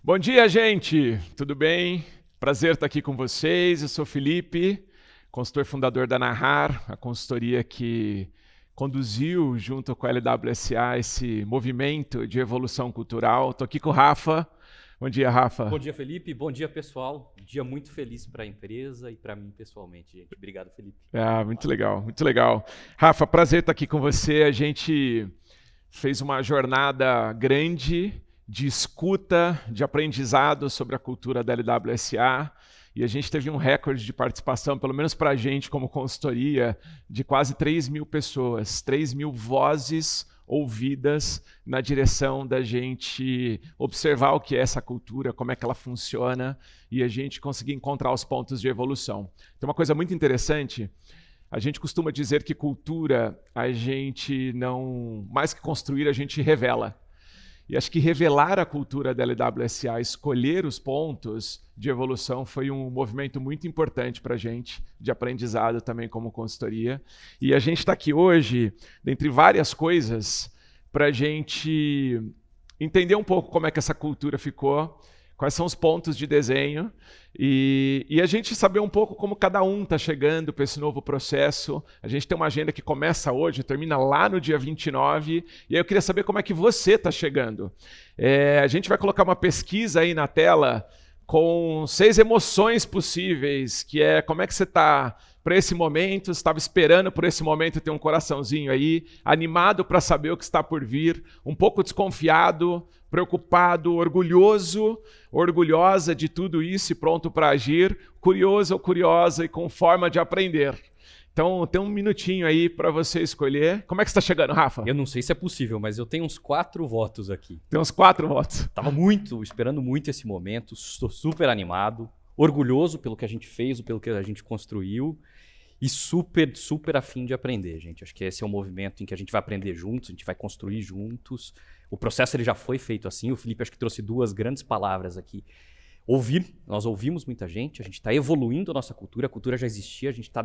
Bom dia, gente! Tudo bem? Prazer estar aqui com vocês. Eu sou Felipe, consultor fundador da Narrar, a consultoria que conduziu, junto com a LWSA, esse movimento de evolução cultural. Estou aqui com o Rafa. Bom dia, Rafa. Bom dia, Felipe. Bom dia, pessoal. Dia muito feliz para a empresa e para mim pessoalmente, gente. Obrigado, Felipe. Muito legal, muito legal. Rafa, prazer estar aqui com você. A gente fez uma jornada grande de escuta, de aprendizado sobre a cultura da LWSA, e a gente teve um recorde de participação, pelo menos para a gente como consultoria, de quase 3 mil pessoas, 3 mil vozes ouvidas na direção da gente observar o que é essa cultura, como é que ela funciona, e a gente conseguir encontrar os pontos de evolução. Tem uma coisa muito interessante. A gente costuma dizer que cultura, a gente não, mais que construir, a gente revela. E acho que revelar a cultura da LWSA, escolher os pontos de evolução, foi um movimento muito importante para a gente, de aprendizado também como consultoria. E a gente está aqui hoje, dentre várias coisas, para a gente entender um pouco como é que essa cultura ficou, quais são os pontos de desenho e a gente saber um pouco como cada um está chegando para esse novo processo. A gente tem uma agenda que começa hoje, termina lá no dia 29, e aí eu queria saber como é que você está chegando. A gente vai colocar uma pesquisa aí na tela com 6 emoções possíveis, que é como é que você está para esse momento, estava esperando por esse momento ter um coraçãozinho aí, animado para saber o que está por vir, um pouco desconfiado, preocupado, orgulhoso, orgulhosa de tudo isso e pronto para agir, curioso ou curiosa e com forma de aprender. Então, tem um minutinho aí para você escolher. Como é que você está chegando, Rafa? Eu não sei se é possível, mas eu tenho uns 4 votos aqui. Tem uns 4 votos. Estava esperando muito esse momento, estou super animado, orgulhoso pelo que a gente fez, pelo que a gente construiu e super, super afim de aprender, gente. Acho que esse é um movimento em que a gente vai aprender juntos, a gente vai construir juntos. O processo ele já foi feito assim. O Felipe acho que trouxe 2 grandes palavras aqui. Ouvir, nós ouvimos muita gente, a gente está evoluindo a nossa cultura, a cultura já existia, a gente está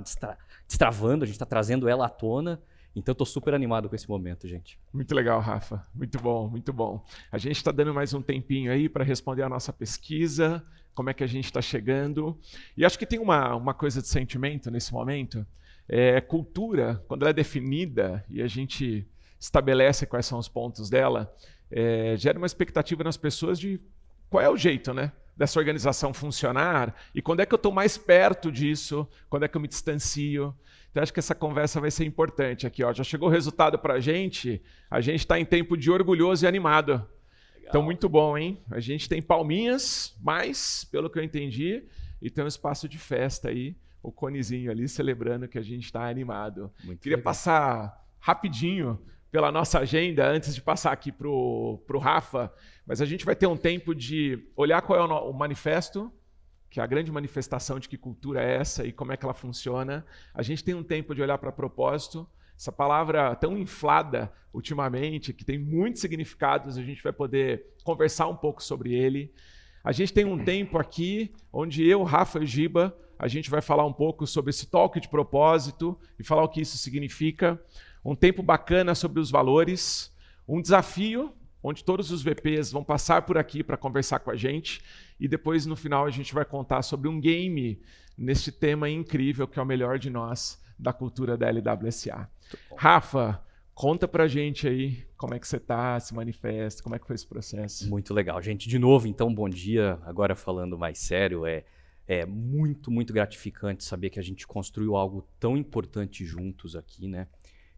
destravando, a gente está trazendo ela à tona. Então, eu estou super animado com esse momento, gente. Muito legal, Rafa. Muito bom, muito bom. A gente está dando mais um tempinho aí para responder a nossa pesquisa, como é que a gente está chegando. E acho que tem uma coisa de sentimento nesse momento. Cultura, quando ela é definida e a gente estabelece quais são os pontos dela, gera uma expectativa nas pessoas de qual é o jeito, né, dessa organização funcionar e quando é que eu estou mais perto disso, quando é que eu me distancio. Então, acho que essa conversa vai ser importante aqui. Já chegou o resultado para a gente está em tempo de orgulhoso e animado. Legal. Então, muito bom, hein? A gente tem palminhas, mas, pelo que eu entendi, e tem um espaço de festa aí, o conezinho ali celebrando que a gente está animado. Queria passar rapidinho pela nossa agenda, antes de passar aqui para o Rafa, mas a gente vai ter um tempo de olhar qual é o manifesto, que é a grande manifestação de que cultura é essa e como é que ela funciona. A gente tem um tempo de olhar para propósito, essa palavra tão inflada ultimamente, que tem muitos significados, a gente vai poder conversar um pouco sobre ele. A gente tem um tempo aqui onde eu, Rafa e Giba, a gente vai falar um pouco sobre esse talk de propósito e falar o que isso significa. Um tempo bacana sobre os valores, um desafio onde todos os VPs vão passar por aqui para conversar com a gente e depois no final a gente vai contar sobre um game nesse tema incrível que é o melhor de nós da cultura da LWSA. Rafa, conta pra gente aí como é que você está, se manifesta, como é que foi esse processo. Muito legal, gente. De novo, então, bom dia. Agora falando mais sério, é muito, muito gratificante saber que a gente construiu algo tão importante juntos aqui, né?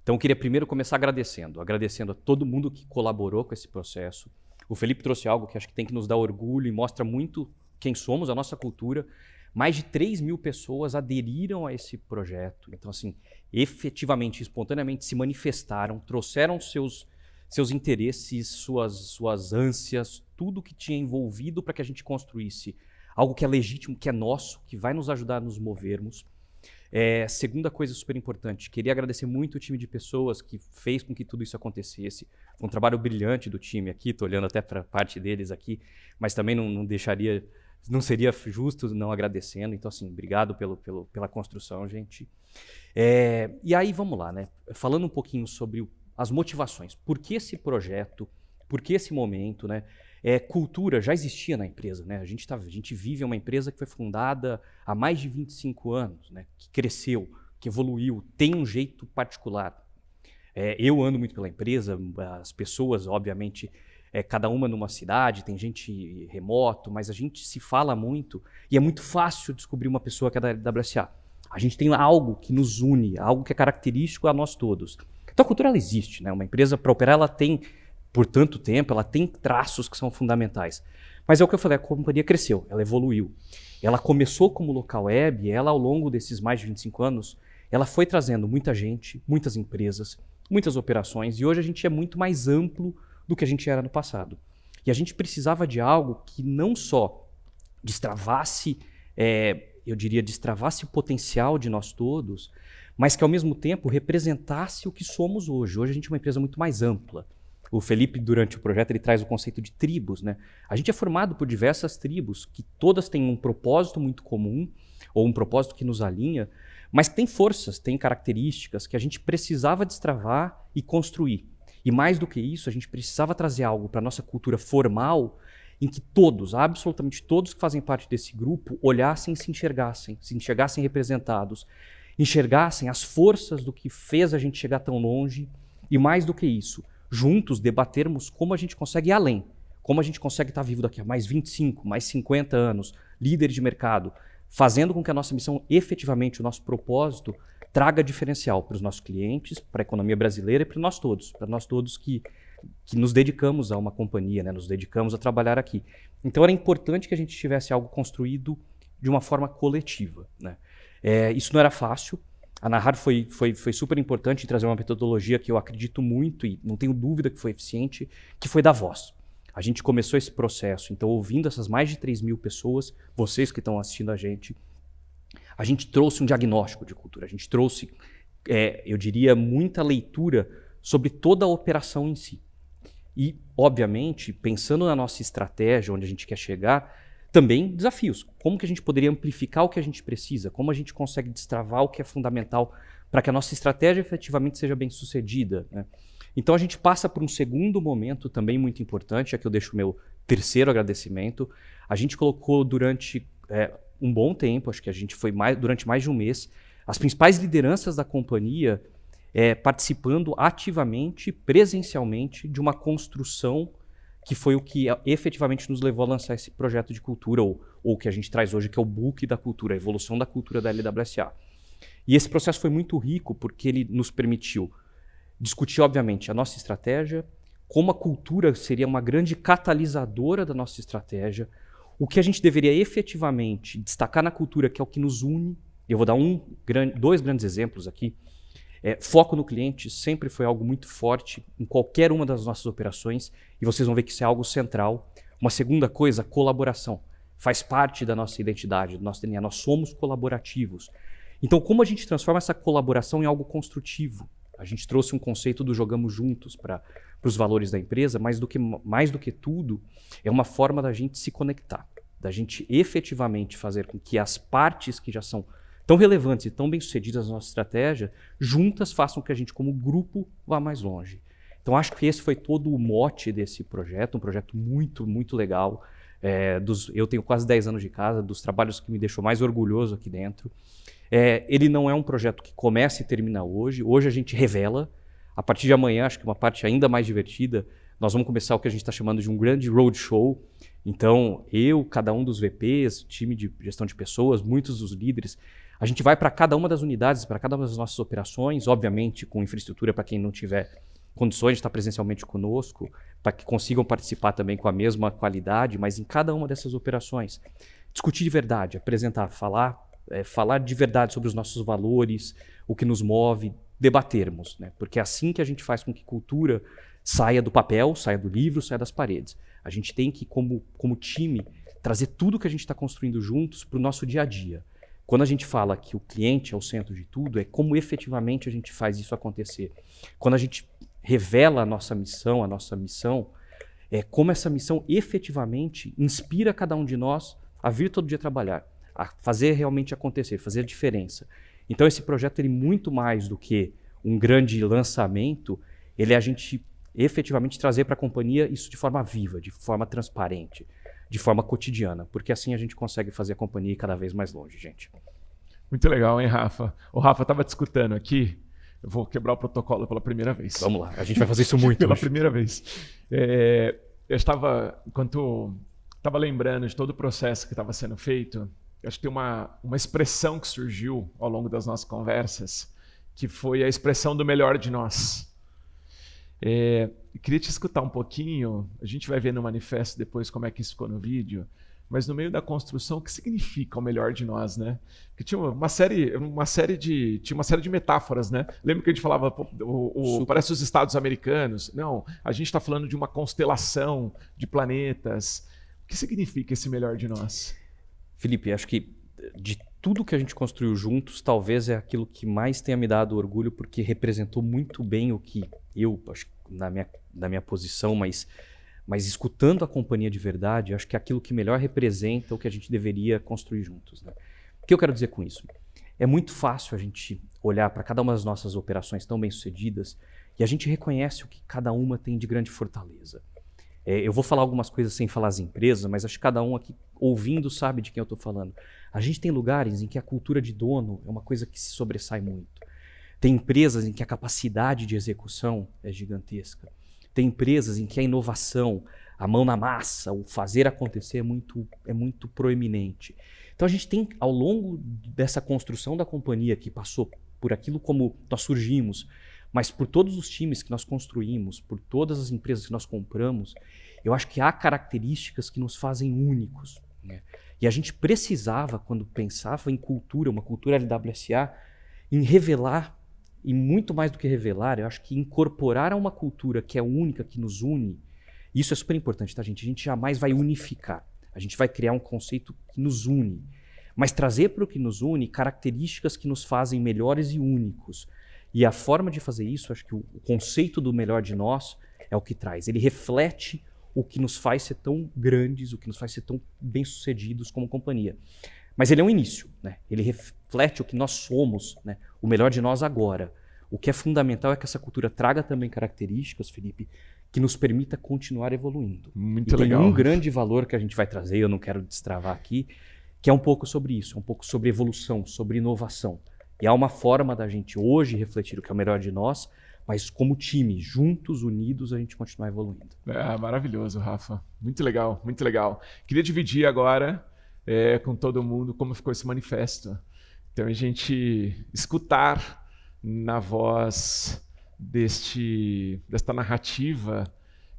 Então, eu queria primeiro começar agradecendo a todo mundo que colaborou com esse processo. O Felipe trouxe algo que acho que tem que nos dar orgulho e mostra muito quem somos, a nossa cultura. Mais de 3 mil pessoas aderiram a esse projeto. Então, assim, efetivamente, espontaneamente se manifestaram, trouxeram seus interesses, suas ânsias, tudo que tinha envolvido para que a gente construísse algo que é legítimo, que é nosso, que vai nos ajudar a nos movermos. Segunda coisa super importante, queria agradecer muito o time de pessoas que fez com que tudo isso acontecesse. Foi um trabalho brilhante do time aqui, estou olhando até para a parte deles aqui, mas também não seria justo não agradecendo. Então, assim, obrigado pela construção, gente. E aí, vamos lá, né? Falando um pouquinho sobre as motivações. Por que esse projeto? Por que esse momento, né? cultura já existia na empresa, né? A gente vive uma empresa que foi fundada há mais de 25 anos, né? Que cresceu, que evoluiu, tem um jeito particular. Eu ando muito pela empresa, as pessoas, obviamente, cada uma numa cidade, tem gente remoto, mas a gente se fala muito e é muito fácil descobrir uma pessoa que é da WSA. A gente tem algo que nos une, algo que é característico a nós todos. Então a cultura ela existe, né? Uma empresa para operar ela tem por tanto tempo, ela tem traços que são fundamentais. Mas é o que eu falei, a companhia cresceu, ela evoluiu. Ela começou como local web, e ela ao longo desses mais de 25 anos, ela foi trazendo muita gente, muitas empresas, muitas operações, e hoje a gente é muito mais amplo do que a gente era no passado. E a gente precisava de algo que não só destravasse, eu diria, destravasse o potencial de nós todos, mas que ao mesmo tempo representasse o que somos hoje. Hoje a gente é uma empresa muito mais ampla. O Felipe, durante o projeto, ele traz o conceito de tribos, né? A gente é formado por diversas tribos, que todas têm um propósito muito comum, ou um propósito que nos alinha, mas que tem forças, tem características que a gente precisava destravar e construir. E mais do que isso, a gente precisava trazer algo para a nossa cultura formal, em que todos, absolutamente todos que fazem parte desse grupo, olhassem e se enxergassem representados, enxergassem as forças do que fez a gente chegar tão longe, e mais do que isso, juntos debatermos como a gente consegue ir além, como a gente consegue estar vivo daqui a mais 25, mais 50 anos, líderes de mercado, fazendo com que a nossa missão, efetivamente, o nosso propósito, traga diferencial para os nossos clientes, para a economia brasileira e para nós todos que nos dedicamos a uma companhia, né? Nos dedicamos a trabalhar aqui. Então era importante que a gente tivesse algo construído de uma forma coletiva, né? Isso não era fácil. A Narrar foi super importante em trazer uma metodologia que eu acredito muito e não tenho dúvida que foi eficiente, que foi da voz. A gente começou esse processo, então ouvindo essas mais de 3.000 pessoas, vocês que estão assistindo a gente trouxe um diagnóstico de cultura, a gente trouxe, eu diria, muita leitura sobre toda a operação em si. E, obviamente, pensando na nossa estratégia, onde a gente quer chegar, também desafios. Como que a gente poderia amplificar o que a gente precisa? Como a gente consegue destravar o que é fundamental para que a nossa estratégia efetivamente seja bem sucedida, né? Então a gente passa por um segundo momento também muito importante, aqui eu deixo o meu terceiro agradecimento. A gente colocou durante um bom tempo, acho que a gente foi durante mais de um mês, as principais lideranças da companhia participando ativamente, presencialmente, de uma construção que foi o que efetivamente nos levou a lançar esse projeto de cultura, ou o que a gente traz hoje, que é o book da cultura, a evolução da cultura da LWSA. E esse processo foi muito rico, porque ele nos permitiu discutir, obviamente, a nossa estratégia, como a cultura seria uma grande catalisadora da nossa estratégia, o que a gente deveria efetivamente destacar na cultura, que é o que nos une. Eu vou dar dois grandes exemplos aqui. Foco no cliente sempre foi algo muito forte em qualquer uma das nossas operações e vocês vão ver que isso é algo central. Uma segunda coisa, colaboração. Faz parte da nossa identidade, do nosso DNA. Nós somos colaborativos. Então, como a gente transforma essa colaboração em algo construtivo? A gente trouxe um conceito do jogamos juntos para os valores da empresa, mais do que tudo, é uma forma da gente se conectar, da gente efetivamente fazer com que as partes que já são tão relevantes e tão bem-sucedidas na nossa estratégia, juntas façam que a gente, como grupo, vá mais longe. Então, acho que esse foi todo o mote desse projeto, um projeto muito, muito legal. Eu tenho quase 10 anos de casa, dos trabalhos que me deixou mais orgulhoso aqui dentro. Ele não é um projeto que começa e termina hoje. Hoje a gente revela. A partir de amanhã, acho que uma parte ainda mais divertida, nós vamos começar o que a gente está chamando de um grande roadshow. Então, cada um dos VPs, time de gestão de pessoas, muitos dos líderes, a gente vai para cada uma das unidades, para cada uma das nossas operações, obviamente com infraestrutura para quem não tiver condições de estar presencialmente conosco, para que consigam participar também com a mesma qualidade, mas em cada uma dessas operações. Discutir de verdade, apresentar, falar de verdade sobre os nossos valores, o que nos move, debatermos, né? Porque é assim que a gente faz com que cultura saia do papel, saia do livro, saia das paredes. A gente tem que, como time, trazer tudo que a gente está construindo juntos para o nosso dia a dia. Quando a gente fala que o cliente é o centro de tudo, é como efetivamente a gente faz isso acontecer. Quando a gente revela a nossa missão, é como essa missão efetivamente inspira cada um de nós a vir todo dia trabalhar, a fazer realmente acontecer, fazer a diferença. Então esse projeto, ele muito mais do que um grande lançamento, ele é a gente efetivamente trazer para a companhia isso de forma viva, de forma transparente, de forma cotidiana, porque assim a gente consegue fazer a companhia ir cada vez mais longe, gente. Muito legal, hein, Rafa? O Rafa estava te escutando aqui. Eu vou quebrar o protocolo pela primeira vez. Vamos lá, a gente vai fazer isso muito pela hoje. primeira vez. Eu estava, enquanto estava lembrando de todo o processo que estava sendo feito, acho que tem uma expressão que surgiu ao longo das nossas conversas, que foi a expressão do melhor de nós. Queria te escutar um pouquinho, a gente vai ver no manifesto depois como é que isso ficou no vídeo, mas no meio da construção, o que significa o melhor de nós, né? Porque tinha uma série de metáforas, né? Lembra que a gente falava, parece os Estados americanos? Não, a gente está falando de uma constelação de planetas. O que significa esse melhor de nós? Felipe, acho que de tudo que a gente construiu juntos, talvez é aquilo que mais tenha me dado orgulho, porque representou muito bem o que eu, acho, na minha posição, mas escutando a companhia de verdade, acho que é aquilo que melhor representa o que a gente deveria construir juntos, né? O que eu quero dizer com isso? É muito fácil a gente olhar para cada uma das nossas operações tão bem-sucedidas e a gente reconhece o que cada uma tem de grande fortaleza. Eu vou falar algumas coisas sem falar as empresas, mas acho que cada um aqui ouvindo sabe de quem eu estou falando. A gente tem lugares em que a cultura de dono é uma coisa que se sobressai muito. Tem empresas em que a capacidade de execução é gigantesca. Tem empresas em que a inovação, a mão na massa, o fazer acontecer é muito proeminente. Então a gente tem, ao longo dessa construção da companhia, que passou por aquilo como nós surgimos, mas por todos os times que nós construímos, por todas as empresas que nós compramos, eu acho que há características que nos fazem únicos, né? E a gente precisava, quando pensava em cultura, uma cultura LWSA, em revelar, e muito mais do que revelar, eu acho que incorporar a uma cultura que é única, que nos une, isso é super importante, tá, gente? A gente jamais vai unificar, a gente vai criar um conceito que nos une, mas trazer para o que nos une características que nos fazem melhores e únicos. E a forma de fazer isso, acho que o conceito do melhor de nós é o que traz. Ele reflete o que nos faz ser tão grandes, o que nos faz ser tão bem-sucedidos como companhia. Mas ele é um início, né? Ele reflete o que nós somos, né? O melhor de nós agora. O que é fundamental é que essa cultura traga também características, Felipe, que nos permita continuar evoluindo. Muito e legal. Tem um grande valor que a gente vai trazer, eu não quero destravar aqui, que é um pouco sobre isso, um pouco sobre evolução, sobre inovação. E há uma forma da gente hoje refletir o que é o melhor de nós, mas como time, juntos, unidos, a gente continuar evoluindo. Maravilhoso, Rafa. Muito legal, muito legal. Queria dividir agora com todo mundo como ficou esse manifesto. Então a gente escutar na voz desta narrativa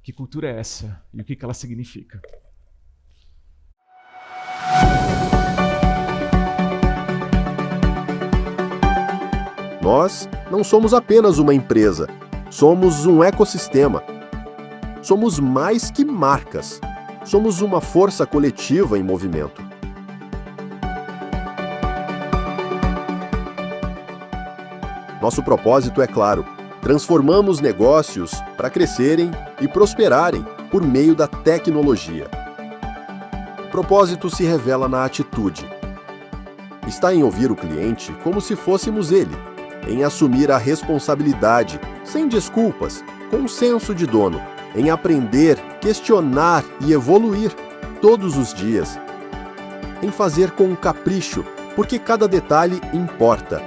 que cultura é essa e o que ela significa. Nós não somos apenas uma empresa, somos um ecossistema. Somos mais que marcas, somos uma força coletiva em movimento. Nosso propósito é claro: transformamos negócios para crescerem e prosperarem por meio da tecnologia. O propósito se revela na atitude. Está em ouvir o cliente como se fôssemos ele, em assumir a responsabilidade, sem desculpas, com senso de dono, em aprender, questionar e evoluir todos os dias, em fazer com capricho, porque cada detalhe importa.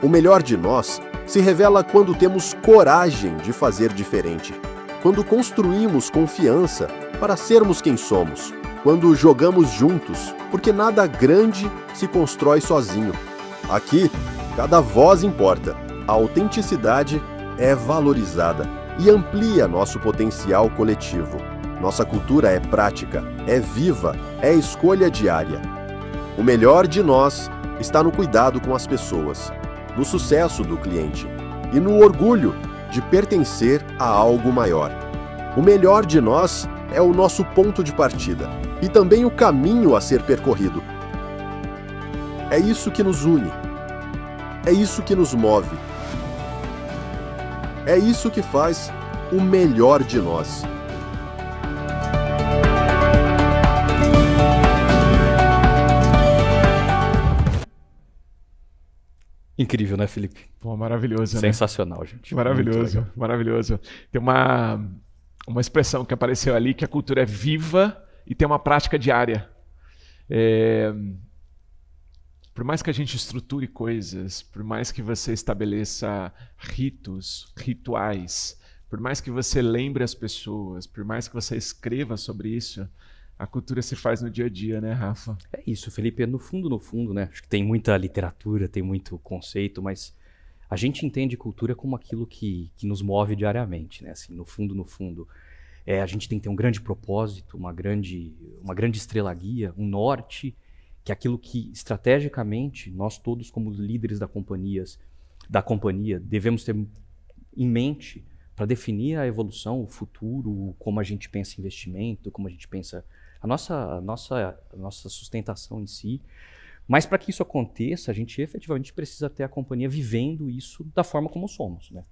O melhor de nós se revela quando temos coragem de fazer diferente, quando construímos confiança para sermos quem somos, quando jogamos juntos, porque nada grande se constrói sozinho. Aqui, cada voz importa, a autenticidade é valorizada e amplia nosso potencial coletivo. Nossa cultura é prática, é viva, é escolha diária. O melhor de nós está no cuidado com as pessoas, no sucesso do cliente e no orgulho de pertencer a algo maior. O melhor de nós é o nosso ponto de partida e também o caminho a ser percorrido. É isso que nos une. É isso que nos move. É isso que faz o melhor de nós. Incrível, né, Felipe? Pô, maravilhoso, né? Sensacional, gente. Maravilhoso, maravilhoso. Tem uma expressão que apareceu ali, que a cultura é viva e tem uma prática diária. Por mais que a gente estruture coisas, por mais que você estabeleça ritos, rituais, por mais que você lembre as pessoas, por mais que você escreva sobre isso, a cultura se faz no dia a dia, né, Rafa? É isso, Felipe. No fundo, né? Acho que tem muita literatura, tem muito conceito, mas a gente entende cultura como aquilo que nos move diariamente, né? Assim, no fundo, a gente tem que ter um grande propósito, uma grande estrela guia, um norte, que é aquilo que estrategicamente nós todos como líderes da companhia devemos ter em mente para definir a evolução, o futuro, como a gente pensa em investimento, como a gente pensa a nossa sustentação em si. Mas para que isso aconteça, a gente efetivamente precisa ter a companhia vivendo isso da forma como somos, né?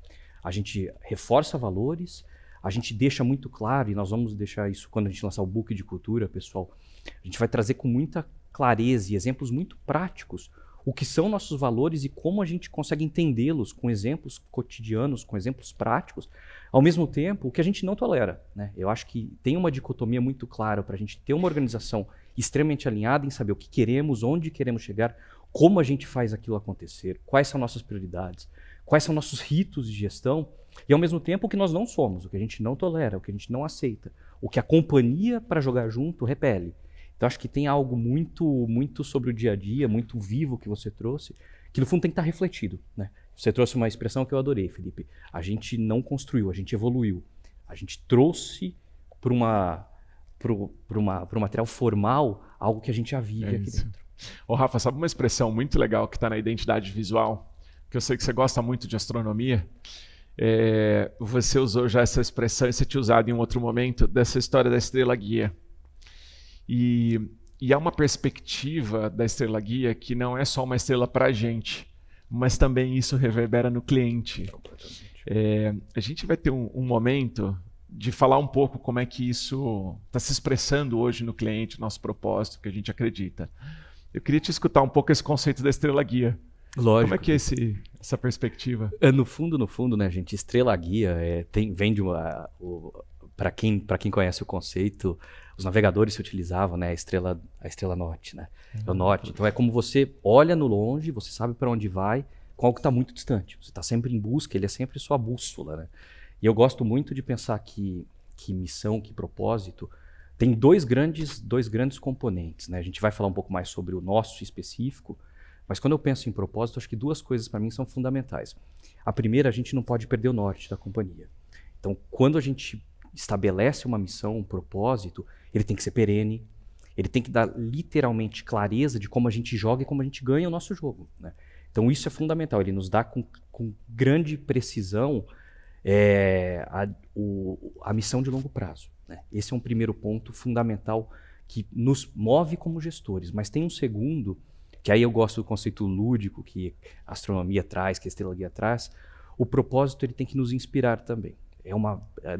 A gente reforça valores, a gente deixa muito claro, e nós vamos deixar isso quando a gente lançar o book de cultura, pessoal, a gente vai trazer com muita clareza e exemplos muito práticos o que são nossos valores e como a gente consegue entendê-los com exemplos cotidianos, com exemplos práticos, ao mesmo tempo o que a gente não tolera, né? Eu acho que tem uma dicotomia muito clara para a gente ter uma organização extremamente alinhada em saber o que queremos, onde queremos chegar, como a gente faz aquilo acontecer, quais são nossas prioridades, quais são nossos ritos de gestão e ao mesmo tempo o que nós não somos, o que a gente não tolera, o que a gente não aceita, o que a companhia para jogar junto repele. Então acho que tem algo muito sobre o dia a dia, muito vivo que você trouxe, que no fundo tem que estar refletido, né? Você trouxe uma expressão que eu adorei, Felipe. A gente não construiu, a gente evoluiu. A gente trouxe para um material formal algo que a gente já vive aqui dentro. Ô Rafa, sabe uma expressão muito legal que está na identidade visual? Que eu sei que você gosta muito de astronomia. Você usou já essa expressão e você tinha usado em um outro momento dessa história da estrela guia. E há uma perspectiva da estrela guia que não é só uma estrela para a gente, mas também isso reverbera no cliente. A gente vai ter um momento de falar um pouco como é que isso está se expressando hoje no cliente, nosso propósito, que a gente acredita. Eu queria te escutar um pouco esse conceito da estrela guia. Lógico. Como é que é essa perspectiva? No fundo, né, gente, estrela guia vem de uma... Para quem conhece o conceito, os navegadores se utilizavam, né, a estrela norte, né? É o norte. Então é como você olha no longe, você sabe para onde vai, com algo que está muito distante. Você está sempre em busca, ele é sempre sua bússola, né? E eu gosto muito de pensar que missão, que propósito, tem dois grandes componentes, né? A gente vai falar um pouco mais sobre o nosso específico, mas quando eu penso em propósito, acho que duas coisas para mim são fundamentais. A primeira, a gente não pode perder o norte da companhia. Então, quando a gente estabelece uma missão, um propósito, ele tem que ser perene, ele tem que dar literalmente clareza de como a gente joga e como a gente ganha o nosso jogo, né? Então isso é fundamental, ele nos dá com grande precisão a missão de longo prazo, né? Esse é um primeiro ponto fundamental que nos move como gestores, mas tem um segundo, que aí eu gosto do conceito lúdico que a astronomia traz, que a estrela guia traz. O propósito ele tem que nos inspirar também.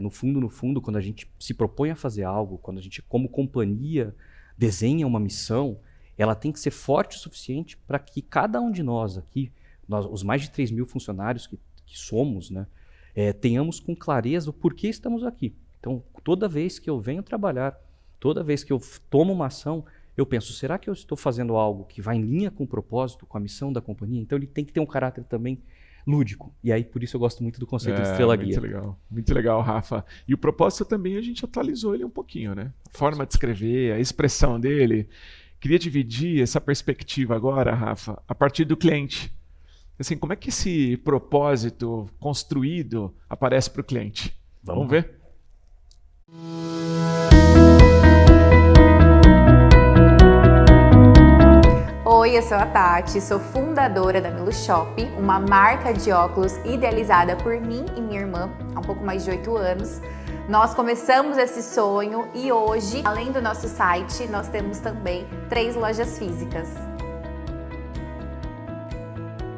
No fundo, quando a gente se propõe a fazer algo, quando a gente, como companhia, desenha uma missão, ela tem que ser forte o suficiente para que cada um de nós aqui, os mais de 3 mil funcionários que somos, né, tenhamos com clareza o porquê estamos aqui. Então, toda vez que eu venho trabalhar, toda vez que eu tomo uma ação, eu penso, será que eu estou fazendo algo que vai em linha com o propósito, com a missão da companhia? Então, ele tem que ter um caráter também lúdico. E aí, por isso eu gosto muito do conceito de estrela guia. Muito legal, Rafa. E o propósito também a gente atualizou ele um pouquinho, né? A forma de escrever, a expressão dele. Queria dividir essa perspectiva agora, Rafa, a partir do cliente. Assim, como é que esse propósito construído aparece para o cliente? Vamos ver? Oi, eu sou a Tati, sou fundadora da Milu Shop, uma marca de óculos idealizada por mim e minha irmã há um pouco mais de 8 anos. Nós começamos esse sonho e hoje, além do nosso site, nós temos também 3 lojas físicas.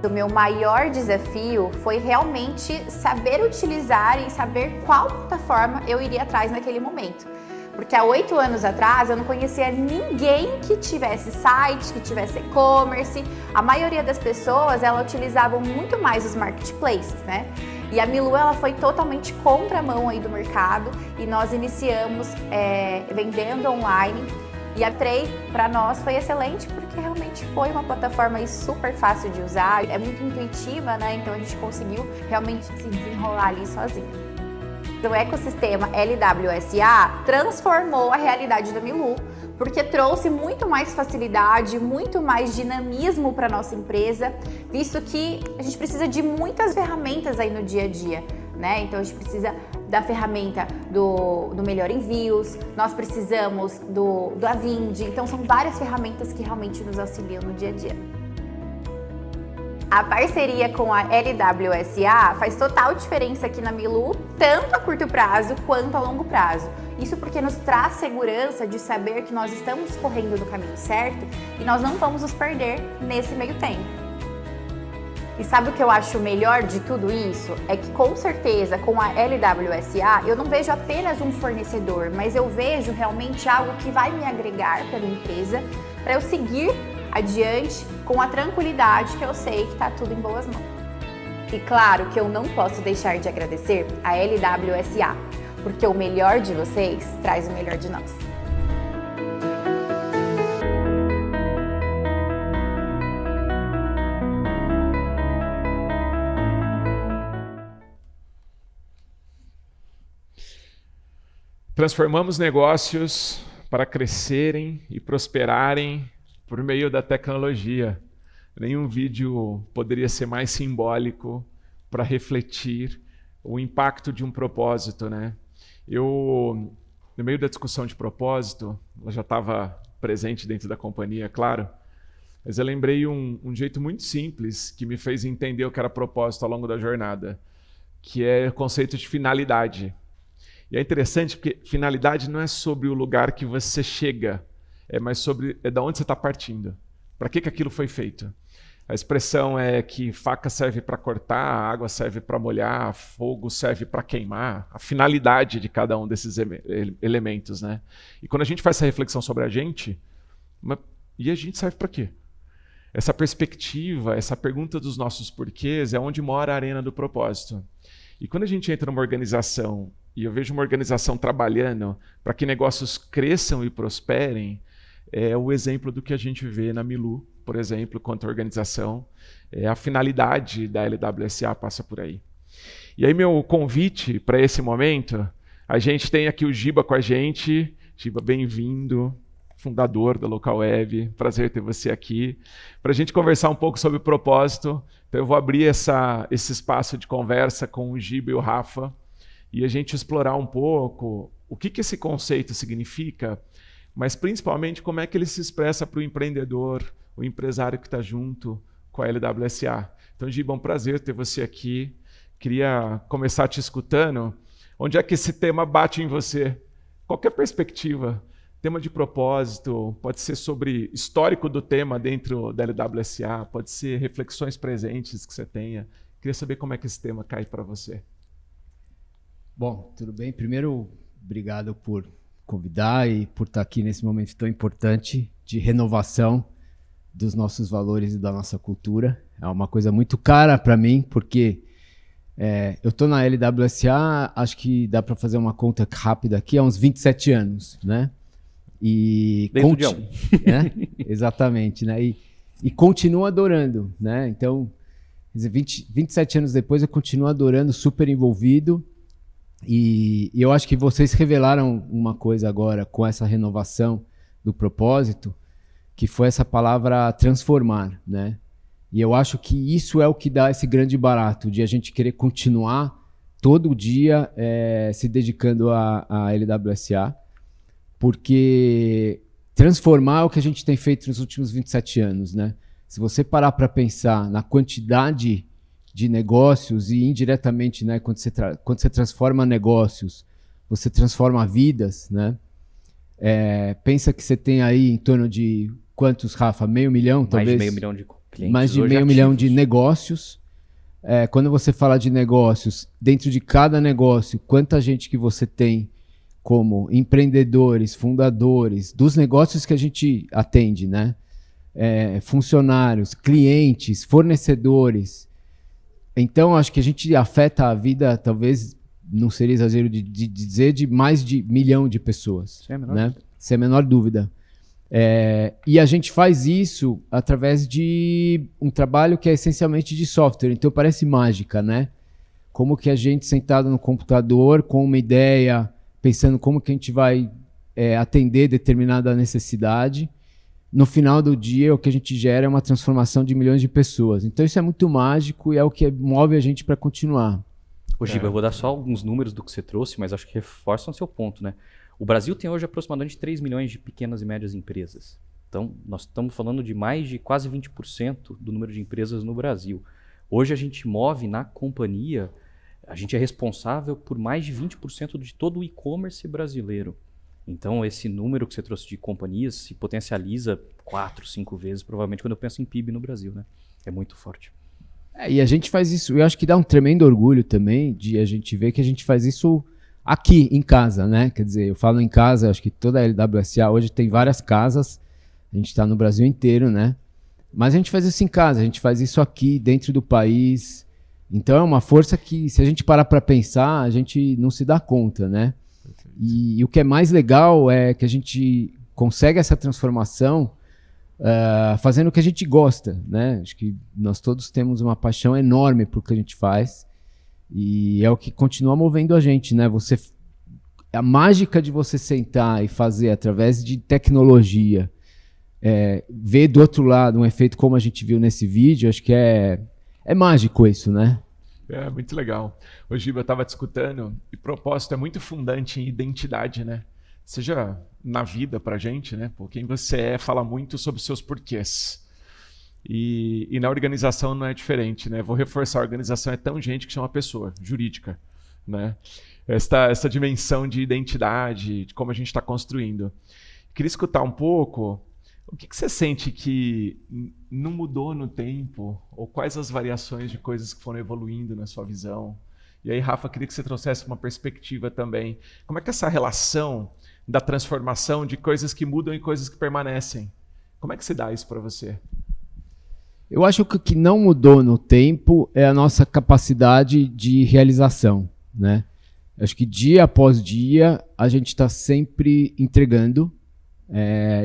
O meu maior desafio foi realmente saber utilizar e saber qual plataforma eu iria atrás naquele momento. Porque há 8 anos atrás eu não conhecia ninguém que tivesse site, que tivesse e-commerce. A maioria das pessoas, ela utilizavam muito mais os marketplaces, né? E a Milu, ela foi totalmente contramão aí do mercado e nós iniciamos vendendo online. E a Trade, para nós, foi excelente porque realmente foi uma plataforma aí super fácil de usar, é muito intuitiva, né? Então a gente conseguiu realmente se desenrolar ali sozinho. O ecossistema LWSA transformou a realidade da Milu, porque trouxe muito mais facilidade, muito mais dinamismo para nossa empresa, visto que a gente precisa de muitas ferramentas aí no dia a dia, né? Então a gente precisa da ferramenta do Melhor Envios, nós precisamos do Avindi, então são várias ferramentas que realmente nos auxiliam no dia a dia. A parceria com a LWSA faz total diferença aqui na Milu, tanto a curto prazo quanto a longo prazo. Isso porque nos traz segurança de saber que nós estamos correndo no caminho certo e nós não vamos nos perder nesse meio tempo. E sabe o que eu acho melhor de tudo isso? É que com certeza com a LWSA eu não vejo apenas um fornecedor, mas eu vejo realmente algo que vai me agregar para a minha empresa, para eu seguir adiante com a tranquilidade que eu sei que está tudo em boas mãos. E claro que eu não posso deixar de agradecer a LWSA, porque o melhor de vocês traz o melhor de nós. Transformamos negócios para crescerem e prosperarem por meio da tecnologia. Nenhum vídeo poderia ser mais simbólico para refletir o impacto de um propósito, né? Eu, no meio da discussão de propósito, ela já estava presente dentro da companhia, claro, mas eu lembrei um jeito muito simples que me fez entender o que era propósito ao longo da jornada, que é o conceito de finalidade. E é interessante porque finalidade não é sobre o lugar que você chega, mas sobre de onde você está partindo. Para que aquilo foi feito? A expressão é que faca serve para cortar, água serve para molhar, fogo serve para queimar. A finalidade de cada um desses elementos, né? E quando a gente faz essa reflexão sobre a gente serve para quê? Essa perspectiva, essa pergunta dos nossos porquês é onde mora a arena do propósito. E quando a gente entra numa organização e eu vejo uma organização trabalhando para que negócios cresçam e prosperem, é o exemplo do que a gente vê na Milu, por exemplo, quanto à organização. A finalidade da LWSA passa por aí. E aí meu convite para esse momento, a gente tem aqui o Giba com a gente. Giba, bem-vindo, fundador da Local Web. Prazer ter você aqui. Para a gente conversar um pouco sobre o propósito, então eu vou abrir esse espaço de conversa com o Giba e o Rafa e a gente explorar um pouco o que esse conceito significa, mas principalmente como é que ele se expressa para o empreendedor, o empresário que está junto com a LWSA. Então, Giba, é um prazer ter você aqui. Queria começar te escutando. Onde é que esse tema bate em você? Qualquer perspectiva. Tema de propósito, pode ser sobre histórico do tema dentro da LWSA, pode ser reflexões presentes que você tenha. Queria saber como é que esse tema cai para você. Bom, tudo bem. Primeiro, obrigado por convidar e por estar aqui nesse momento tão importante de renovação dos nossos valores e da nossa cultura. É uma coisa muito cara para mim, porque eu estou na LWSA, acho que dá para fazer uma conta rápida aqui, há uns 27 anos, né? E dentro de um. Exatamente, né? E continuo adorando, né? Então, 27 anos depois, eu continuo adorando, super envolvido. E eu acho que vocês revelaram uma coisa agora com essa renovação do propósito, que foi essa palavra transformar, né? E eu acho que isso é o que dá esse grande barato, de a gente querer continuar todo dia se dedicando à LWSA, porque transformar é o que a gente tem feito nos últimos 27 anos, né? Se você parar para pensar na quantidade de negócios e indiretamente, né, quando você transforma negócios, você transforma vidas, né? Pensa que você tem aí em torno de quantos, Rafa? 500 mil, talvez? Mais de 500 mil de clientes. Mais de 500 mil de negócios. Quando você fala de negócios, dentro de cada negócio, quanta gente que você tem como empreendedores, fundadores, dos negócios que a gente atende, né? Funcionários, clientes, fornecedores. Então, acho que a gente afeta a vida, talvez, não seria exagero de dizer, de mais de 1 milhão de pessoas. Sem a menor dúvida. E a gente faz isso através de um trabalho que é essencialmente de software. Então, parece mágica, né? Como que a gente, sentado no computador, com uma ideia, pensando como que a gente vai atender determinada necessidade, no final do dia, o que a gente gera é uma transformação de milhões de pessoas. Então, isso é muito mágico e é o que move a gente para continuar. Ô, Giba, eu vou dar só alguns números do que você trouxe, mas acho que reforçam o seu ponto, né? O Brasil tem hoje aproximadamente 3 milhões de pequenas e médias empresas. Então, nós estamos falando de mais de quase 20% do número de empresas no Brasil. Hoje, a gente move na companhia, a gente é responsável por mais de 20% de todo o e-commerce brasileiro. Então, esse número que você trouxe de companhias se potencializa 4, 5 vezes, provavelmente, quando eu penso em PIB no Brasil, né? É muito forte. E a gente faz isso, eu acho que dá um tremendo orgulho também de a gente ver que a gente faz isso aqui em casa, né? Quer dizer, eu falo em casa, acho que toda a LWSA hoje tem várias casas, a gente está no Brasil inteiro, né? Mas a gente faz isso em casa, a gente faz isso aqui, dentro do país. Então é uma força que, se a gente parar para pensar, a gente não se dá conta, né? E o que é mais legal é que a gente consegue essa transformação fazendo o que a gente gosta, né? Acho que nós todos temos uma paixão enorme por que a gente faz e é o que continua movendo a gente, né? A mágica de você sentar e fazer através de tecnologia, ver do outro lado um efeito como a gente viu nesse vídeo, acho que é mágico isso, né? É muito legal. O Giba estava te escutando e propósito é muito fundante em identidade, né? Seja na vida pra gente, né? Por quem você é, fala muito sobre os seus porquês. E na organização não é diferente, né? Vou reforçar, a organização é tão gente que chama pessoa, jurídica, né? Essa dimensão de identidade, de como a gente está construindo. Queria escutar um pouco, o que você sente que não mudou no tempo? Ou quais as variações de coisas que foram evoluindo na sua visão? E aí, Rafa, queria que você trouxesse uma perspectiva também. Como é que essa relação da transformação de coisas que mudam e coisas que permanecem, como é que se dá isso para você? Eu acho que o que não mudou no tempo é a nossa capacidade de realização, né? Acho que dia após dia a gente está sempre entregando.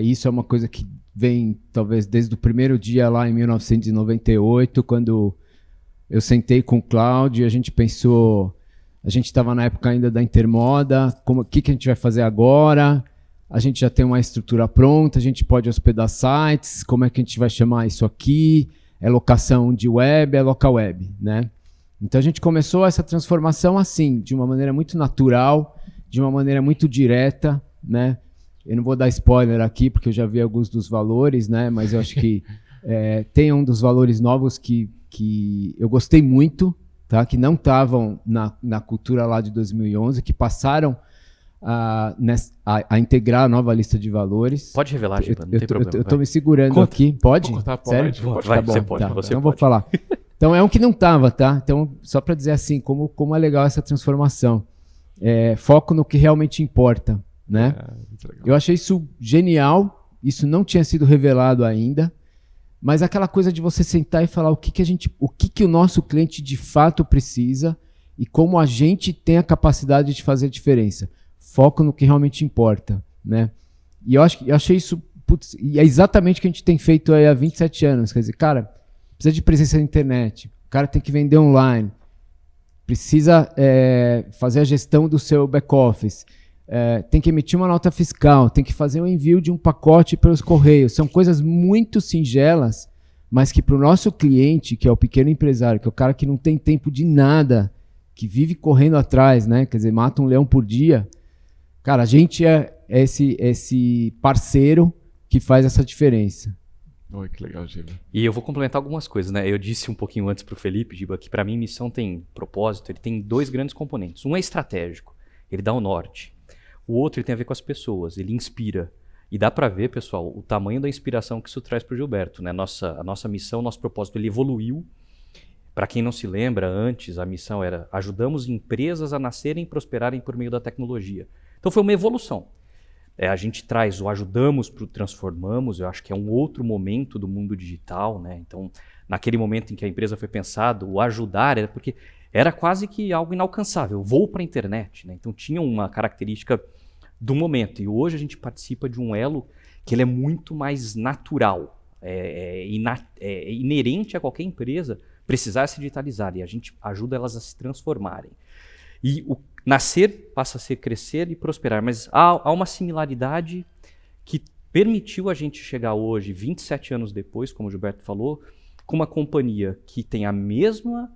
Isso é uma coisa que vem talvez desde o primeiro dia lá em 1998, quando eu sentei com o Cláudio e a gente pensou, a gente estava na época ainda da Intermoda, o que a gente vai fazer agora? A gente já tem uma estrutura pronta, a gente pode hospedar sites, como é que a gente vai chamar isso aqui? É locação de web, é local web, né? Então a gente começou essa transformação assim, de uma maneira muito natural, de uma maneira muito direta, né? Eu não vou dar spoiler aqui, porque eu já vi alguns dos valores, né? Mas eu acho que tem um dos valores novos que eu gostei muito, tá? Que não estavam na cultura lá de 2011, que passaram a integrar a nova lista de valores. Pode revelar, Giba, não tem problema. Eu estou me segurando aqui. Pode? Sério? Pode. Vai, Tá bom, você pode, tá. você Então pode. vou falar. Então é um que não estava, tá? Então, só para dizer assim, como é legal essa transformação. Foco no que realmente importa, né? Muito legal. Eu achei isso genial, isso não tinha sido revelado ainda, mas aquela coisa de você sentar e falar o que o nosso cliente de fato precisa e como a gente tem a capacidade de fazer a diferença. Foco no que realmente importa, né? E eu achei isso, putz, e é exatamente o que a gente tem feito aí há 27 anos. Quer dizer, cara, precisa de presença na internet, o cara tem que vender online, precisa fazer a gestão do seu back-office, tem que emitir uma nota fiscal, tem que fazer o envio de um pacote pelos correios. São coisas muito singelas, mas que para o nosso cliente, que é o pequeno empresário, que é o cara que não tem tempo de nada, que vive correndo atrás, né? Quer dizer, mata um leão por dia. Cara, a gente é esse parceiro que faz essa diferença. Oi, que legal, Giba. E eu vou complementar algumas coisas, né? Eu disse um pouquinho antes para o Felipe, Giba, que para mim missão tem propósito, ele tem 2 grandes componentes. Um é estratégico, ele dá o norte. O outro ele tem a ver com as pessoas, ele inspira. E dá para ver, pessoal, o tamanho da inspiração que isso traz para o Gilberto, né? A nossa missão, nosso propósito, ele evoluiu. Para quem não se lembra, antes a missão era ajudamos empresas a nascerem e prosperarem por meio da tecnologia. Então foi uma evolução. A gente traz o ajudamos para o transformamos, eu acho que é um outro momento do mundo digital, né? Então, naquele momento em que a empresa foi pensada, o ajudar era porque era quase que algo inalcançável, vou para a internet, né? Então tinha uma característica do momento. E hoje a gente participa de um elo que ele é muito mais natural, inerente a qualquer empresa precisar se digitalizar, e a gente ajuda elas a se transformarem. E o nascer passa a ser crescer e prosperar, mas há uma similaridade que permitiu a gente chegar hoje, 27 anos depois, como o Gilberto falou, com uma companhia que tem a mesma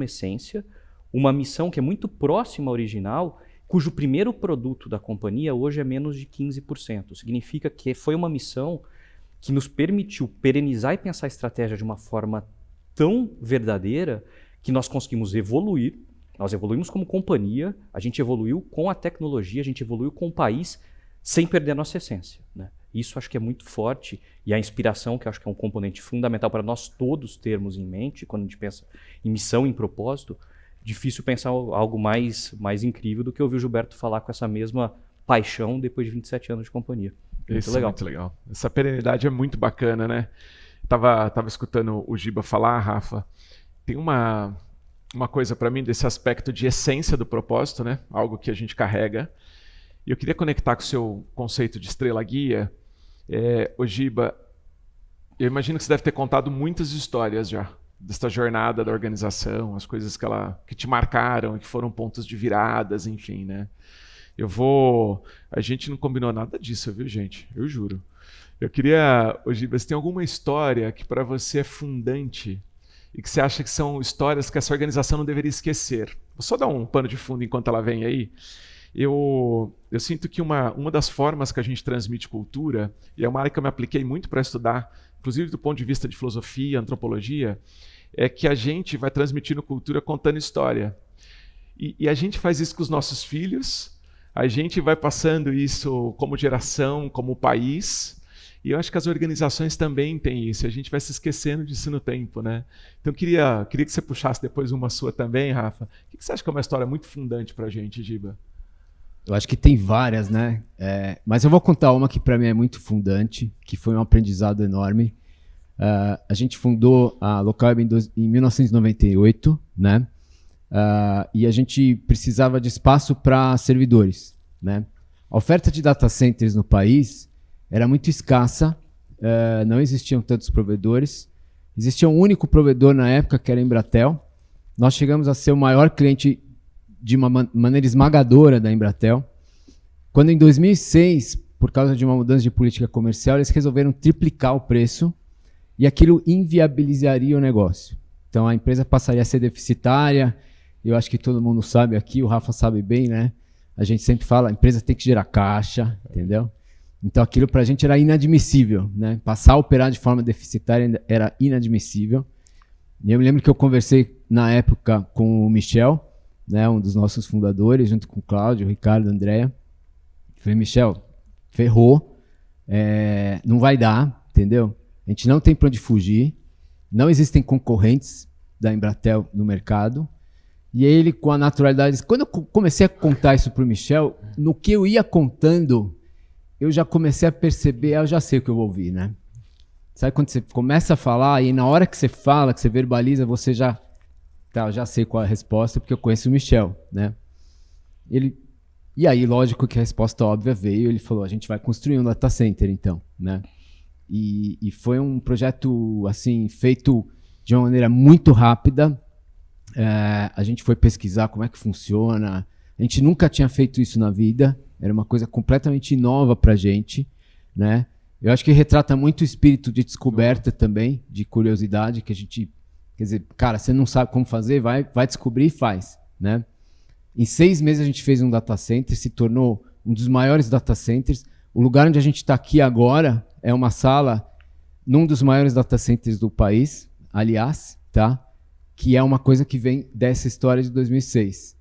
essência, uma missão que é muito próxima à original, cujo primeiro produto da companhia hoje é menos de 15%. Significa que foi uma missão que nos permitiu perenizar e pensar a estratégia de uma forma tão verdadeira que nós conseguimos evoluir. Nós evoluímos como companhia, a gente evoluiu com a tecnologia, a gente evoluiu com o país sem perder a nossa essência, né? Isso acho que é muito forte, e a inspiração, que acho que é um componente fundamental para nós todos termos em mente, quando a gente pensa em missão, em propósito, difícil pensar algo mais incrível do que ouvir o Gilberto falar com essa mesma paixão depois de 27 anos de companhia. Isso é muito legal. Essa perenidade é muito bacana, né? Tava escutando o Giba falar, Rafa, tem uma coisa para mim desse aspecto de essência do propósito, né? Algo que a gente carrega. E eu queria conectar com o seu conceito de estrela guia. Giba, eu imagino que você deve ter contado muitas histórias já desta jornada da organização, as coisas que te marcaram, que foram pontos de viradas, enfim, né? A gente não combinou nada disso, viu, gente? Eu juro. Eu queria, Giba, você tem alguma história que para você é fundante e que você acha que são histórias que essa organização não deveria esquecer? Vou só dar um pano de fundo enquanto ela vem aí. Eu sinto que uma das formas que a gente transmite cultura, e é uma área que eu me apliquei muito para estudar, inclusive do ponto de vista de filosofia, antropologia, é que a gente vai transmitindo cultura contando história. E a gente faz isso com os nossos filhos, a gente vai passando isso como geração, como país, e eu acho que as organizações também têm isso, a gente vai se esquecendo disso no tempo, né? Então queria que você puxasse depois uma sua também, Rafa. O que você acha que é uma história muito fundante para a gente, Giba? Eu acho que tem várias, né? Mas eu vou contar uma que para mim é muito fundante, que foi um aprendizado enorme. A gente fundou a Localweb em 1998, né? E a gente precisava de espaço para servidores, né? A oferta de data centers no país era muito escassa, não existiam tantos provedores. Existia um único provedor na época, que era a Embratel. Nós chegamos a ser o maior cliente de uma maneira esmagadora da Embratel. Quando em 2006, por causa de uma mudança de política comercial, eles resolveram triplicar o preço e aquilo inviabilizaria o negócio. Então a empresa passaria a ser deficitária. Eu acho que todo mundo sabe aqui, o Rafa sabe bem, né? A gente sempre fala, a empresa tem que gerar caixa, entendeu? Então aquilo para a gente era inadmissível, né? Passar a operar de forma deficitária era inadmissível. E eu me lembro que eu conversei na época com o Michel, né, um dos nossos fundadores, junto com o Cláudio, o Ricardo, a Andréa. Falei, Michel, ferrou, não vai dar, entendeu? A gente não tem para onde fugir, não existem concorrentes da Embratel no mercado. E aí ele, com a naturalidade... Quando eu comecei a contar isso para o Michel, no que eu ia contando, eu já comecei a perceber, eu já sei o que eu vou ouvir, né? Sabe quando você começa a falar e na hora que você fala, que você verbaliza, você já... Tá, eu já sei qual é a resposta, porque eu conheço o Michel, né? E aí, lógico que a resposta óbvia veio, ele falou, a gente vai construir um data center, então, né? E foi um projeto, assim, feito de uma maneira muito rápida. A gente foi pesquisar como é que funciona. A gente nunca tinha feito isso na vida. Era uma coisa completamente nova pra gente, né? Eu acho que retrata muito o espírito de descoberta também, de curiosidade, que a gente... Quer dizer, cara, você não sabe como fazer, vai descobrir e faz, né? Em 6 meses a gente fez um data center, se tornou um dos maiores data centers. O lugar onde a gente está aqui agora é uma sala num dos maiores data centers do país, aliás, tá? Que é uma coisa que vem dessa história de 2006.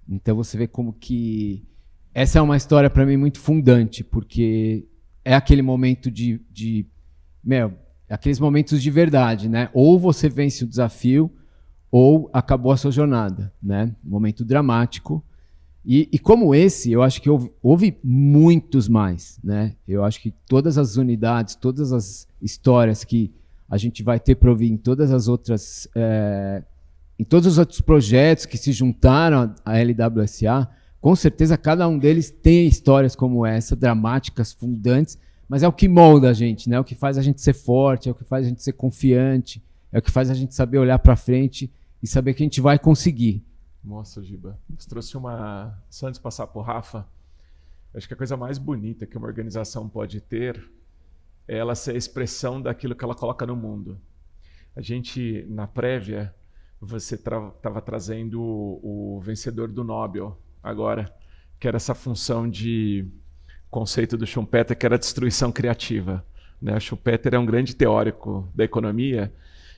Então você vê como que... Essa é uma história para mim muito fundante, porque é aquele momento aqueles momentos de verdade, né? Ou você vence o desafio, ou acabou a sua jornada, né? Um momento dramático. E como esse, eu acho que houve muitos mais, né? Eu acho que todas as unidades, todas as histórias que a gente vai ter para ouvir em todas as outras, em todos os outros projetos que se juntaram à LWSA, com certeza cada um deles tem histórias como essa, dramáticas, fundantes, mas é o que molda a gente, né? É o que faz a gente ser forte, é o que faz a gente ser confiante, é o que faz a gente saber olhar para frente e saber que a gente vai conseguir. Nossa, Giba, você trouxe uma... Só antes de passar para o Rafa, acho que a coisa mais bonita que uma organização pode ter é ela ser a expressão daquilo que ela coloca no mundo. A gente, na prévia, você estava trazendo o vencedor do Nobel agora, que era essa função de conceito do Schumpeter, que era a destruição criativa, né? O Schumpeter é um grande teórico da economia,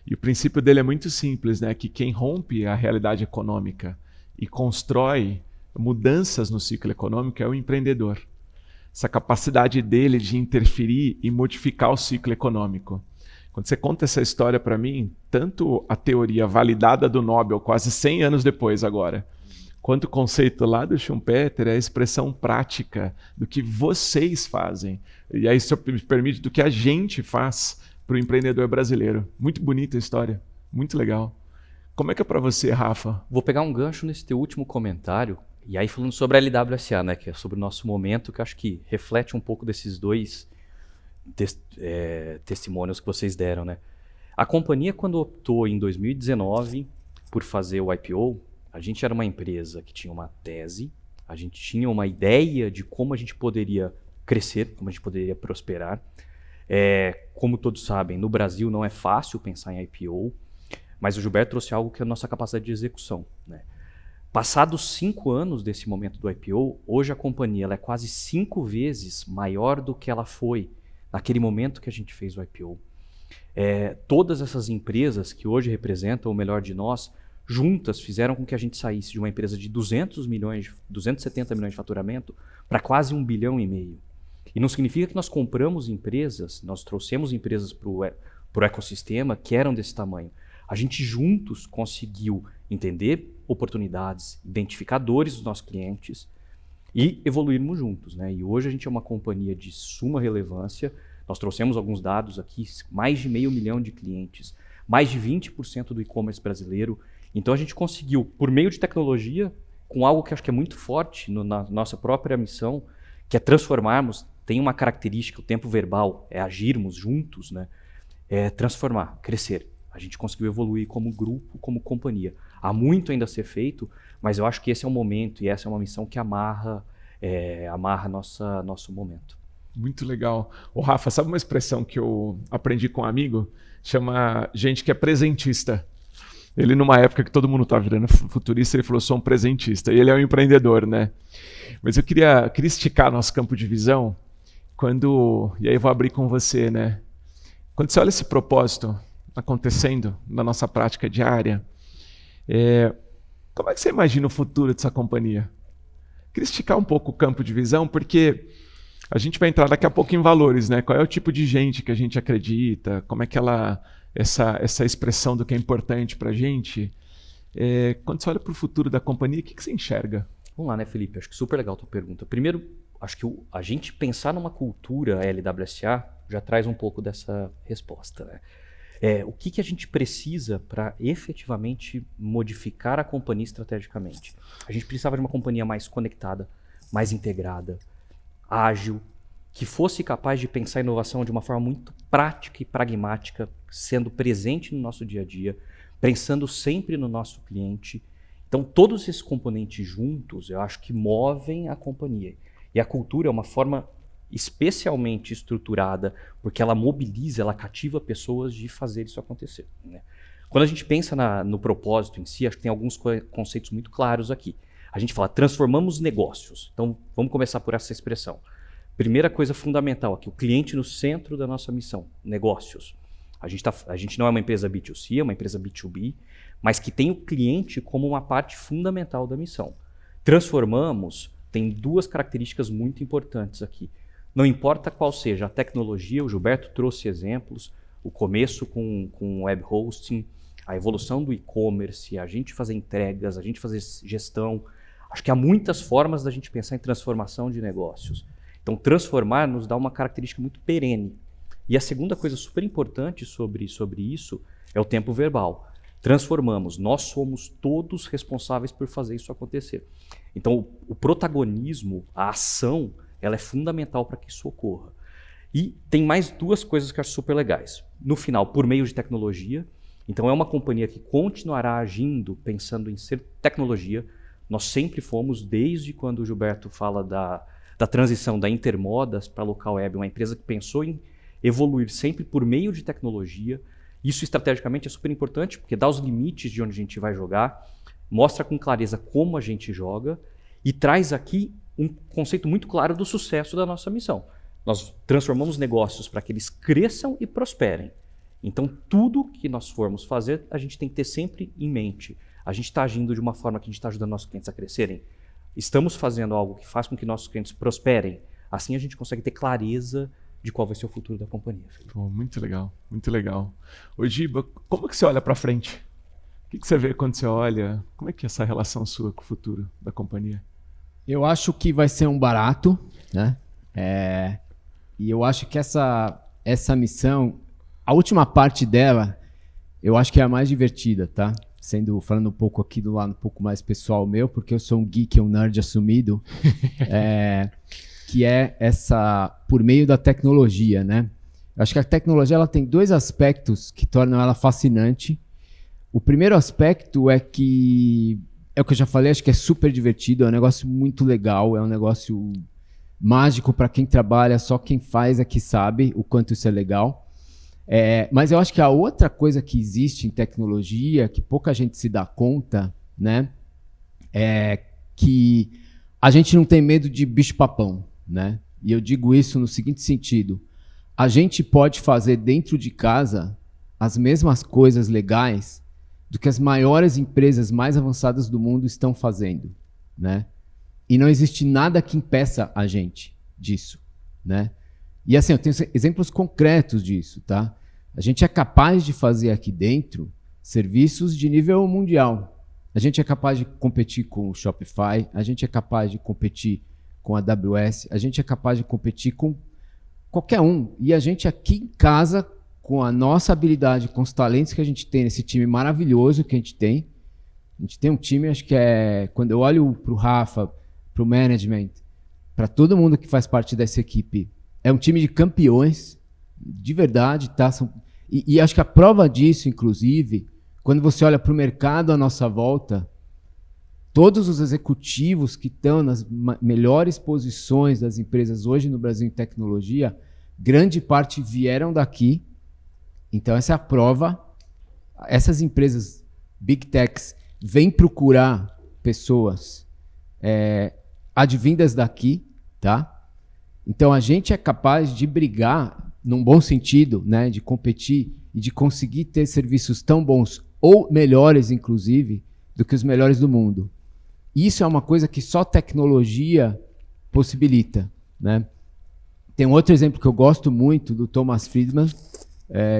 e o princípio dele é muito simples, né? Que quem rompe a realidade econômica e constrói mudanças no ciclo econômico é o empreendedor. Essa capacidade dele de interferir e modificar o ciclo econômico. Quando você conta essa história para mim, tanto a teoria validada do Nobel, quase 100 anos depois agora, quanto o conceito lá do Schumpeter é a expressão prática do que vocês fazem. E aí isso me permite do que a gente faz para o empreendedor brasileiro. Muito bonita a história, muito legal. Como é que é para você, Rafa? Vou pegar um gancho nesse teu último comentário, e aí falando sobre a LWSA, né, que é sobre o nosso momento, que acho que reflete um pouco desses dois testemunhos que vocês deram, né? A companhia, quando optou em 2019 por fazer o IPO, a gente era uma empresa que tinha uma tese, a gente tinha uma ideia de como a gente poderia crescer, como a gente poderia prosperar. Como todos sabem, no Brasil não é fácil pensar em IPO, mas o Gilberto trouxe algo que é a nossa capacidade de execução, né? Passados 5 anos desse momento do IPO, hoje a companhia ela é quase 5 vezes maior do que ela foi naquele momento que a gente fez o IPO. Todas essas empresas que hoje representam o melhor de nós, juntas fizeram com que a gente saísse de uma empresa de 270 milhões de faturamento para quase 1,5 bilhão. E não significa que nós compramos empresas, nós trouxemos empresas para o ecossistema que eram desse tamanho. A gente juntos conseguiu entender oportunidades, identificar dores dos nossos clientes e evoluirmos juntos, né? E hoje a gente é uma companhia de suma relevância. Nós trouxemos alguns dados aqui, mais de 500 mil de clientes, mais de 20% do e-commerce brasileiro. Então a gente conseguiu, por meio de tecnologia, com algo que acho que é muito forte na nossa própria missão, que é transformarmos, tem uma característica, o tempo verbal, é agirmos juntos, né? É transformar, crescer. A gente conseguiu evoluir como grupo, como companhia. Há muito ainda a ser feito, mas eu acho que esse é um momento e essa é uma missão que amarra nosso momento. Muito legal. Ô Rafa, sabe uma expressão que eu aprendi com um amigo? Chama gente que é presentista. Ele, numa época que todo mundo estava virando futurista, ele falou, sou um presentista. E ele é um empreendedor, né? Mas eu queria esticar nosso campo de visão e aí eu vou abrir com você, né? Quando você olha esse propósito acontecendo na nossa prática diária, como é que você imagina o futuro dessa companhia? Queria esticar um pouco o campo de visão, porque a gente vai entrar daqui a pouco em valores, né? Qual é o tipo de gente que a gente acredita, como é que essa expressão do que é importante para a gente. Quando você olha para o futuro da companhia, o que você enxerga? Vamos lá, né, Felipe? Acho que super legal a tua pergunta. Primeiro, acho que a gente pensar numa cultura LWSA já traz um pouco dessa resposta, né? O que a gente precisa para efetivamente modificar a companhia estrategicamente? A gente precisava de uma companhia mais conectada, mais integrada, ágil, que fosse capaz de pensar a inovação de uma forma muito prática e pragmática, sendo presente no nosso dia a dia, pensando sempre no nosso cliente. Então, todos esses componentes juntos, eu acho que movem a companhia. E a cultura é uma forma especialmente estruturada, porque ela mobiliza, ela cativa pessoas de fazer isso acontecer, né? Quando a gente pensa no propósito em si, acho que tem alguns conceitos muito claros aqui. A gente fala, transformamos negócios. Então, vamos começar por essa expressão. Primeira coisa fundamental aqui, o cliente no centro da nossa missão, negócios. A gente não é uma empresa B2C, é uma empresa B2B, mas que tem o cliente como uma parte fundamental da missão. Transformamos, tem 2 características muito importantes aqui. Não importa qual seja a tecnologia, o Gilberto trouxe exemplos, o começo com web hosting, a evolução do e-commerce, a gente fazer entregas, a gente fazer gestão, Acho que há muitas formas da gente pensar em transformação de negócios. Então, transformar nos dá uma característica muito perene. E a segunda coisa super importante sobre isso é o tempo verbal. Transformamos, nós somos todos responsáveis por fazer isso acontecer. Então, o protagonismo, a ação, ela é fundamental para que isso ocorra. E tem mais duas coisas que eu acho super legais. No final, por meio de tecnologia. Então, é uma companhia que continuará agindo, pensando em ser tecnologia. Nós sempre fomos, desde quando o Gilberto fala da transição da Intermodas para a Local Web, uma empresa que pensou em evoluir sempre por meio de tecnologia. Isso estrategicamente é super importante, porque dá os limites de onde a gente vai jogar, mostra com clareza como a gente joga e traz aqui um conceito muito claro do sucesso da nossa missão. Nós transformamos negócios para que eles cresçam e prosperem. Então, tudo que nós formos fazer, a gente tem que ter sempre em mente. A gente está agindo de uma forma que a gente está ajudando nossos clientes a crescerem. Estamos fazendo algo que faz com que nossos clientes prosperem. Assim a gente consegue ter clareza de qual vai ser o futuro da companhia. Pô, muito legal, muito legal. Ô Giba, como que você olha para frente? O que você vê quando você olha? Como é que é essa relação sua com o futuro da companhia? Eu acho que vai ser um barato, né? E eu acho que essa missão, a última parte dela, eu acho que é a mais divertida, tá? Falando um pouco aqui do lado um pouco mais pessoal meu, porque eu sou um geek, um nerd assumido, que é essa, por meio da tecnologia, né? Eu acho que a tecnologia ela tem dois aspectos que tornam ela fascinante. O primeiro aspecto é que, é o que eu já falei, acho que é super divertido, é um negócio muito legal, é um negócio mágico para quem trabalha, só quem faz é que sabe o quanto isso é legal. Mas eu acho que a outra coisa que existe em tecnologia, que pouca gente se dá conta, né, é que a gente não tem medo de bicho-papão, né? E eu digo isso no seguinte sentido: a gente pode fazer dentro de casa as mesmas coisas legais do que as maiores empresas mais avançadas do mundo estão fazendo, né? E não existe nada que impeça a gente disso, né? E assim, eu tenho exemplos concretos disso, tá? A gente é capaz de fazer aqui dentro serviços de nível mundial. A gente é capaz de competir com o Shopify, a gente é capaz de competir com a AWS, a gente é capaz de competir com qualquer um. E a gente aqui em casa, com a nossa habilidade, com os talentos que a gente tem nesse time maravilhoso que a gente tem um time, acho que quando eu olho para o Rafa, para o management, para todo mundo que faz parte dessa equipe, é um time de campeões, de verdade, tá? E acho que a prova disso, inclusive, quando você olha para o mercado à nossa volta, todos os executivos que estão nas melhores posições das empresas hoje no Brasil em tecnologia, grande parte vieram daqui. Então essa é a prova. Essas empresas Big Techs vêm procurar pessoas advindas daqui, tá? Então a gente é capaz de brigar, num bom sentido, né, de competir e de conseguir ter serviços tão bons, ou melhores, inclusive, do que os melhores do mundo. Isso é uma coisa que só tecnologia possibilita, né? Tem um outro exemplo que eu gosto muito, do Thomas Friedman.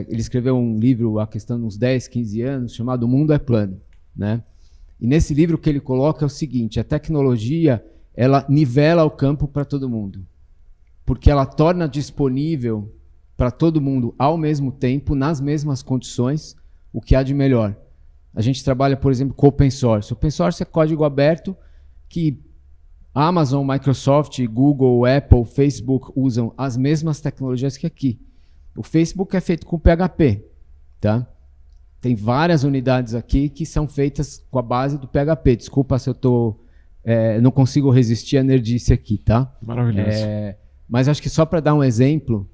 Ele escreveu um livro há questão de uns 10, 15 anos, chamado O Mundo é Plano, né? E nesse livro o que ele coloca é o seguinte: a tecnologia ela nivela o campo para todo mundo, porque ela torna disponível para todo mundo ao mesmo tempo, nas mesmas condições, o que há de melhor. A gente trabalha, por exemplo, com open source. Open source é código aberto que Amazon, Microsoft, Google, Apple, Facebook usam as mesmas tecnologias que aqui. O Facebook é feito com PHP, tá? Tem várias unidades aqui que são feitas com a base do PHP. Desculpa se eu não consigo resistir à nerdice aqui, tá? Maravilhoso. Mas acho que só para dar um exemplo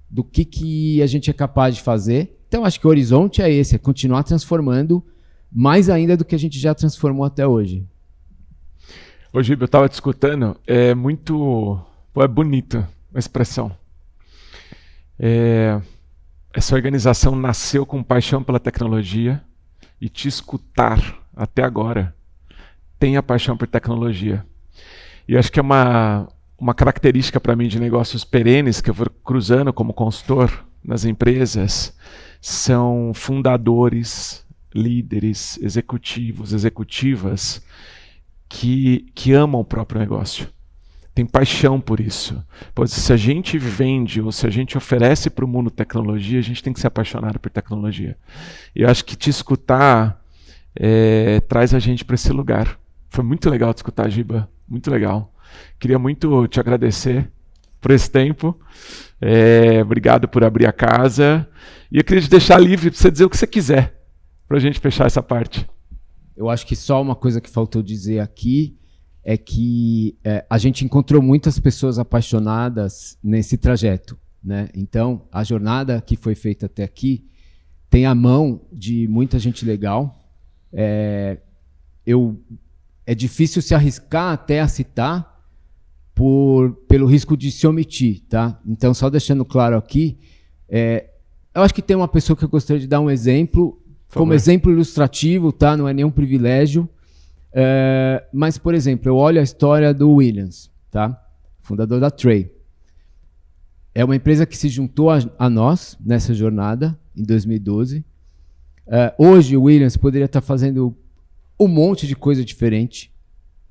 do que a gente é capaz de fazer. Então acho que o horizonte é esse, é continuar transformando mais ainda do que a gente já transformou até hoje. Ô Giba, eu estava te escutando, é muito... Pô, é bonita a expressão. Essa organização nasceu com paixão pela tecnologia e te escutar até agora tem a paixão por tecnologia. E acho que é uma característica para mim de negócios perenes que eu vou cruzando como consultor nas empresas, são fundadores, líderes, executivos, executivas que amam o próprio negócio. Tem paixão por isso. Pois se a gente vende ou se a gente oferece para o mundo tecnologia, a gente tem que ser apaixonado por tecnologia. E eu acho que te escutar traz a gente para esse lugar. Foi muito legal te escutar, Giba. Muito legal. Queria muito te agradecer por esse tempo. Obrigado por abrir a casa. E eu queria te deixar livre para você dizer o que você quiser, para a gente fechar essa parte. Eu acho que só uma coisa que faltou dizer aqui é que a gente encontrou muitas pessoas apaixonadas nesse trajeto, né? Então, a jornada que foi feita até aqui tem a mão de muita gente legal. É difícil se arriscar até a citar pelo risco de se omitir, tá? Então, só deixando claro aqui, eu acho que tem uma pessoa que eu gostaria de dar um exemplo, como exemplo ilustrativo, tá? Não é nenhum privilégio. Mas, por exemplo, eu olho a história do Williams, tá? Fundador da Tray. É uma empresa que se juntou a nós nessa jornada, em 2012. Hoje, o Williams poderia estar fazendo um monte de coisa diferente,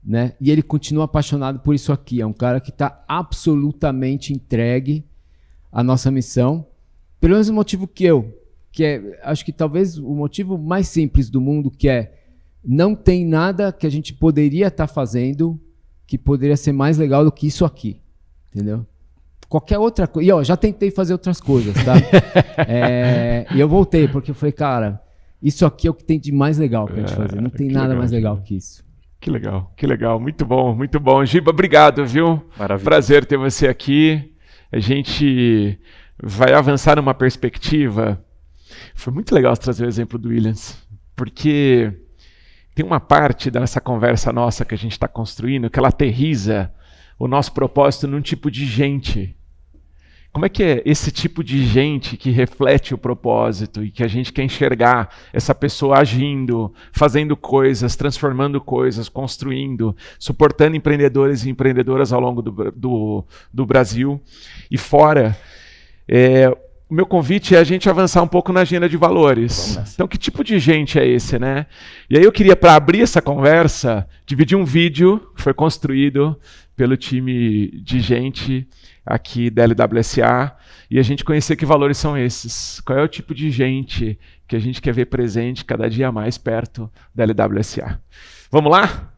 né? E ele continua apaixonado por isso aqui. É um cara que está absolutamente entregue à nossa missão, pelo mesmo motivo que eu, acho que talvez o motivo mais simples do mundo, que não tem nada que a gente poderia estar fazendo que poderia ser mais legal do que isso aqui, entendeu? Qualquer outra coisa. E já tentei fazer outras coisas, tá? E eu voltei, porque eu falei, cara, isso aqui é o que tem de mais legal pra gente fazer. Não tem nada mais legal que isso. Que legal. Muito bom, muito bom. Giba, obrigado, viu? Maravilha. Prazer ter você aqui. A gente vai avançar numa perspectiva. Foi muito legal você trazer o exemplo do Williams, porque tem uma parte dessa conversa nossa que a gente está construindo que ela aterriza o nosso propósito num tipo de gente. Como é que é esse tipo de gente que reflete o propósito e que a gente quer enxergar essa pessoa agindo, fazendo coisas, transformando coisas, construindo, suportando empreendedores e empreendedoras ao longo do Brasil e fora? O meu convite é a gente avançar um pouco na agenda de valores. Então, que tipo de gente é esse, né? E aí eu queria, para abrir essa conversa, dividir um vídeo que foi construído pelo time de gente aqui da LWSA e a gente conhecer que valores são esses. Qual é o tipo de gente que a gente quer ver presente cada dia mais perto da LWSA. Vamos lá?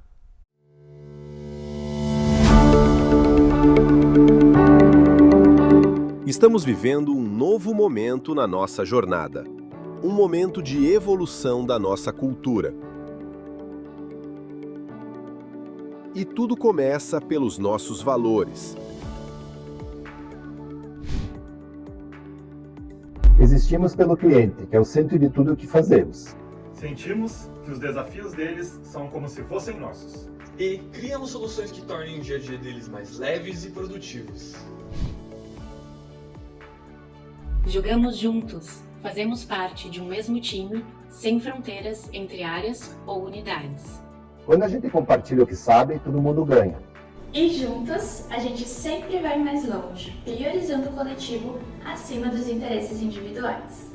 Estamos vivendo um novo momento na nossa jornada. Um momento de evolução da nossa cultura. E tudo começa pelos nossos valores. Existimos pelo cliente, que é o centro de tudo o que fazemos. Sentimos que os desafios deles são como se fossem nossos. E criamos soluções que tornem o dia a dia deles mais leves e produtivos. Jogamos juntos, fazemos parte de um mesmo time, sem fronteiras entre áreas ou unidades. Quando a gente compartilha o que sabe, todo mundo ganha. E juntos, a gente sempre vai mais longe, priorizando o coletivo acima dos interesses individuais.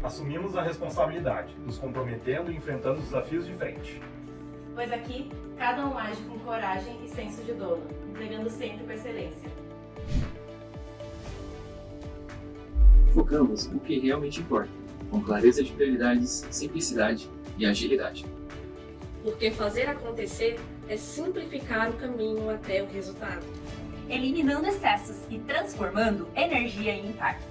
Assumimos a responsabilidade, nos comprometendo e enfrentando os desafios de frente. Pois aqui, cada um age com coragem e senso de dono, entregando sempre com excelência. Focamos no que realmente importa, com clareza de prioridades, simplicidade e agilidade. Porque fazer acontecer é simplificar o caminho até o resultado. Eliminando excessos e transformando energia em impacto.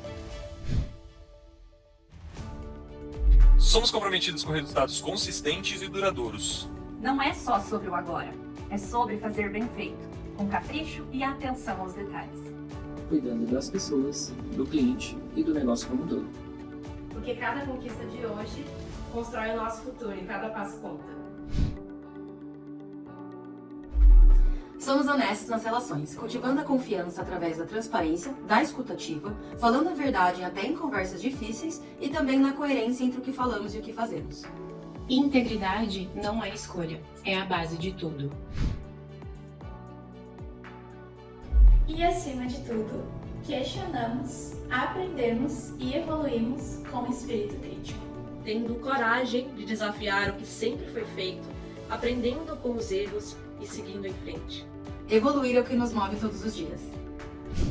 Somos comprometidos com resultados consistentes e duradouros. Não é só sobre o agora, é sobre fazer bem feito, com capricho e atenção aos detalhes. Cuidando das pessoas, do cliente e do negócio como um todo. Porque cada conquista de hoje constrói o nosso futuro e cada passo conta. Somos honestos nas relações, cultivando a confiança através da transparência, da escutativa, falando a verdade até em conversas difíceis e também na coerência entre o que falamos e o que fazemos. Integridade não é escolha, é a base de tudo. E acima de tudo, questionamos, aprendemos e evoluímos com espírito crítico. tendo coragem de desafiar o que sempre foi feito, aprendendo com os erros e seguindo em frente. Evoluir é o que nos move todos os dias.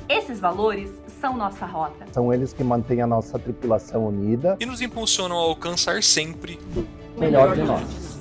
Esses valores são nossa rota. São eles que mantêm a nossa tripulação unida E nos impulsionam a alcançar sempre o melhor de nós.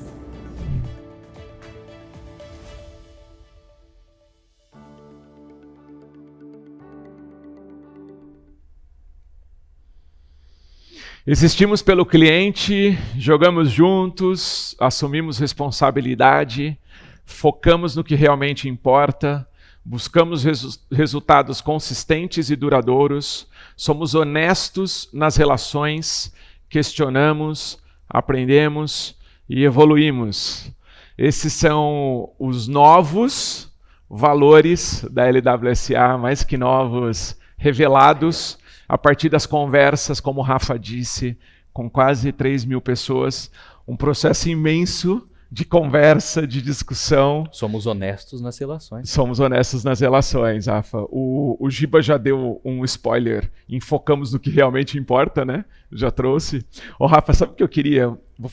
Existimos pelo cliente, jogamos juntos, assumimos responsabilidade, focamos no que realmente importa, buscamos resultados consistentes e duradouros, somos honestos nas relações, questionamos, aprendemos e evoluímos. Esses são os novos valores da LWSA, mais que novos, revelados a partir das conversas, como o Rafa disse, com quase 3.000 pessoas, um processo imenso de conversa, de discussão. Somos honestos nas relações. Somos honestos nas relações, Rafa. O Giba já deu um spoiler, enfocamos no que realmente importa, né? Já trouxe. Ô Rafa, sabe o que eu queria? Vou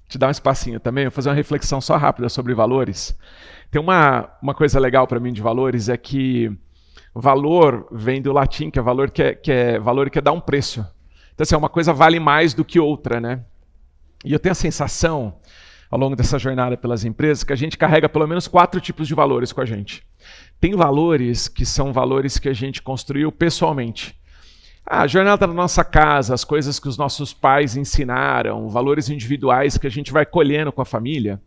te dar um espacinho também, vou fazer uma reflexão só rápida sobre valores. Tem uma coisa legal para mim de valores, é que valor vem do latim, que é valor valor que é dar um preço. Então, assim, uma coisa vale mais do que outra, né? E eu tenho a sensação, ao longo dessa jornada pelas empresas, que a gente carrega pelo menos 4 tipos de valores com a gente. Tem valores que são valores que a gente construiu pessoalmente. A jornada da nossa casa, as coisas que os nossos pais ensinaram, valores individuais que a gente vai colhendo com a família.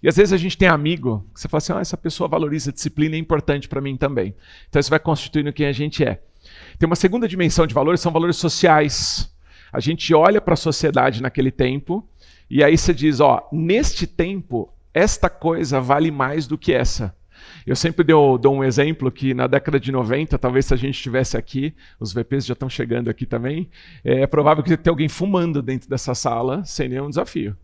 E às vezes a gente tem amigo que você fala assim, essa pessoa valoriza a disciplina, é importante para mim também. Então isso vai constituindo quem a gente é. Tem uma segunda dimensão de valores, são valores sociais. A gente olha para a sociedade naquele tempo e aí você diz, neste tempo, esta coisa vale mais do que essa. Eu sempre dou um exemplo que na década de 90, talvez se a gente estivesse aqui, os VPs já estão chegando aqui também, é provável que tenha alguém fumando dentro dessa sala sem nenhum desafio.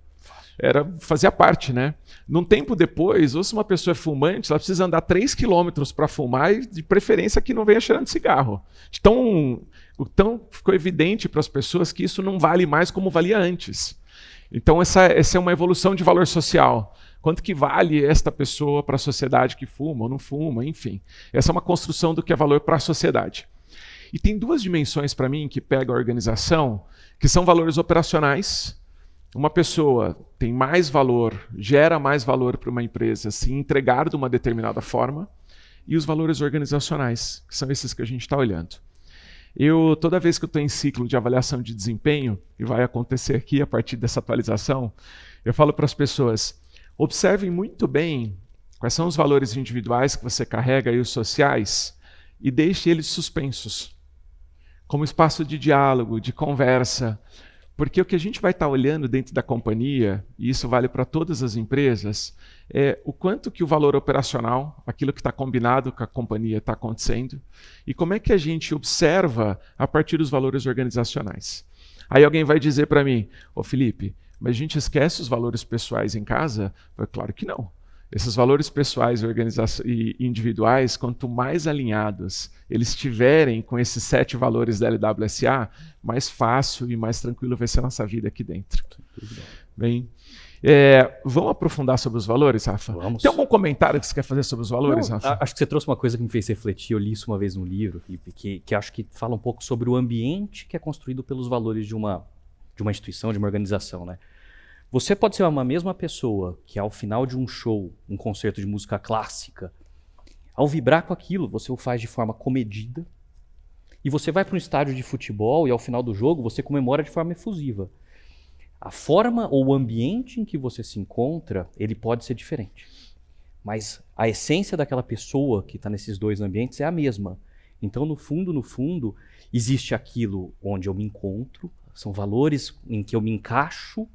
Fazia parte, né? Num tempo depois, ou se uma pessoa é fumante, ela precisa andar 3 quilômetros para fumar e de preferência que não venha cheirando cigarro. Então ficou evidente para as pessoas que isso não vale mais como valia antes. Então essa é uma evolução de valor social. Quanto que vale esta pessoa para a sociedade que fuma ou não fuma, enfim. Essa é uma construção do que é valor para a sociedade. E tem 2 dimensões para mim que pegam a organização, que são valores operacionais. Uma pessoa tem mais valor, gera mais valor para uma empresa se entregar de uma determinada forma, e os valores organizacionais, que são esses que a gente está olhando. Toda vez que eu estou em ciclo de avaliação de desempenho, e vai acontecer aqui a partir dessa atualização, eu falo para as pessoas, observem muito bem quais são os valores individuais que você carrega e os sociais e deixe eles suspensos, como espaço de diálogo, de conversa, porque o que a gente vai estar olhando dentro da companhia, e isso vale para todas as empresas, é o quanto que o valor operacional, aquilo que está combinado com a companhia, está acontecendo, e como é que a gente observa a partir dos valores organizacionais. Aí alguém vai dizer para mim, Felipe, mas a gente esquece os valores pessoais em casa? Claro que não. Esses valores pessoais e individuais, quanto mais alinhados eles estiverem com esses 7 valores da LWSA, mais fácil e mais tranquilo vai ser a nossa vida aqui dentro. Bem, vamos aprofundar sobre os valores, Rafa? Vamos. Tem algum comentário que você quer fazer sobre os valores, Rafa? Acho que você trouxe uma coisa que me fez refletir. Eu li isso uma vez no livro, Felipe, que acho que fala um pouco sobre o ambiente que é construído pelos valores de uma instituição, de uma organização, né? Você pode ser uma mesma pessoa que ao final de um show, um concerto de música clássica, ao vibrar com aquilo, você o faz de forma comedida, e você vai para um estádio de futebol e ao final do jogo você comemora de forma efusiva. A forma ou o ambiente em que você se encontra, ele pode ser diferente. Mas a essência daquela pessoa que está nesses 2 ambientes é a mesma. Então, no fundo, existe aquilo onde eu me encontro, são valores em que eu me encaixo,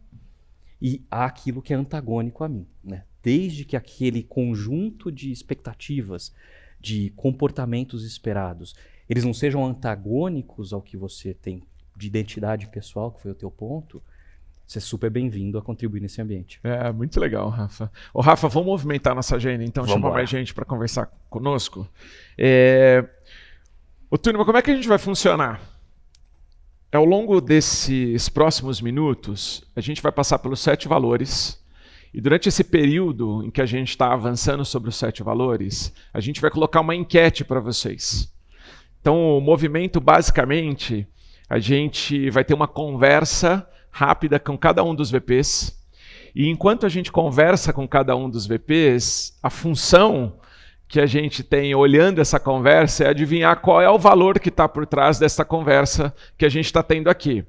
e há aquilo que é antagônico a mim, né? Desde que aquele conjunto de expectativas, de comportamentos esperados, eles não sejam antagônicos ao que você tem de identidade pessoal, que foi o teu ponto, você é super bem-vindo a contribuir nesse ambiente. Muito legal, Rafa. Rafa, vamos movimentar nossa agenda, então, chamar mais gente para conversar conosco. Túlio, como é que a gente vai funcionar? Ao longo desses próximos minutos, a gente vai passar pelos 7 valores. E durante esse período em que a gente está avançando sobre os 7 valores, a gente vai colocar uma enquete para vocês. Então, o movimento, basicamente, a gente vai ter uma conversa rápida com cada um dos VPs. E enquanto a gente conversa com cada um dos VPs, a função que a gente tem olhando essa conversa é adivinhar qual é o valor que está por trás dessa conversa que a gente está tendo aqui.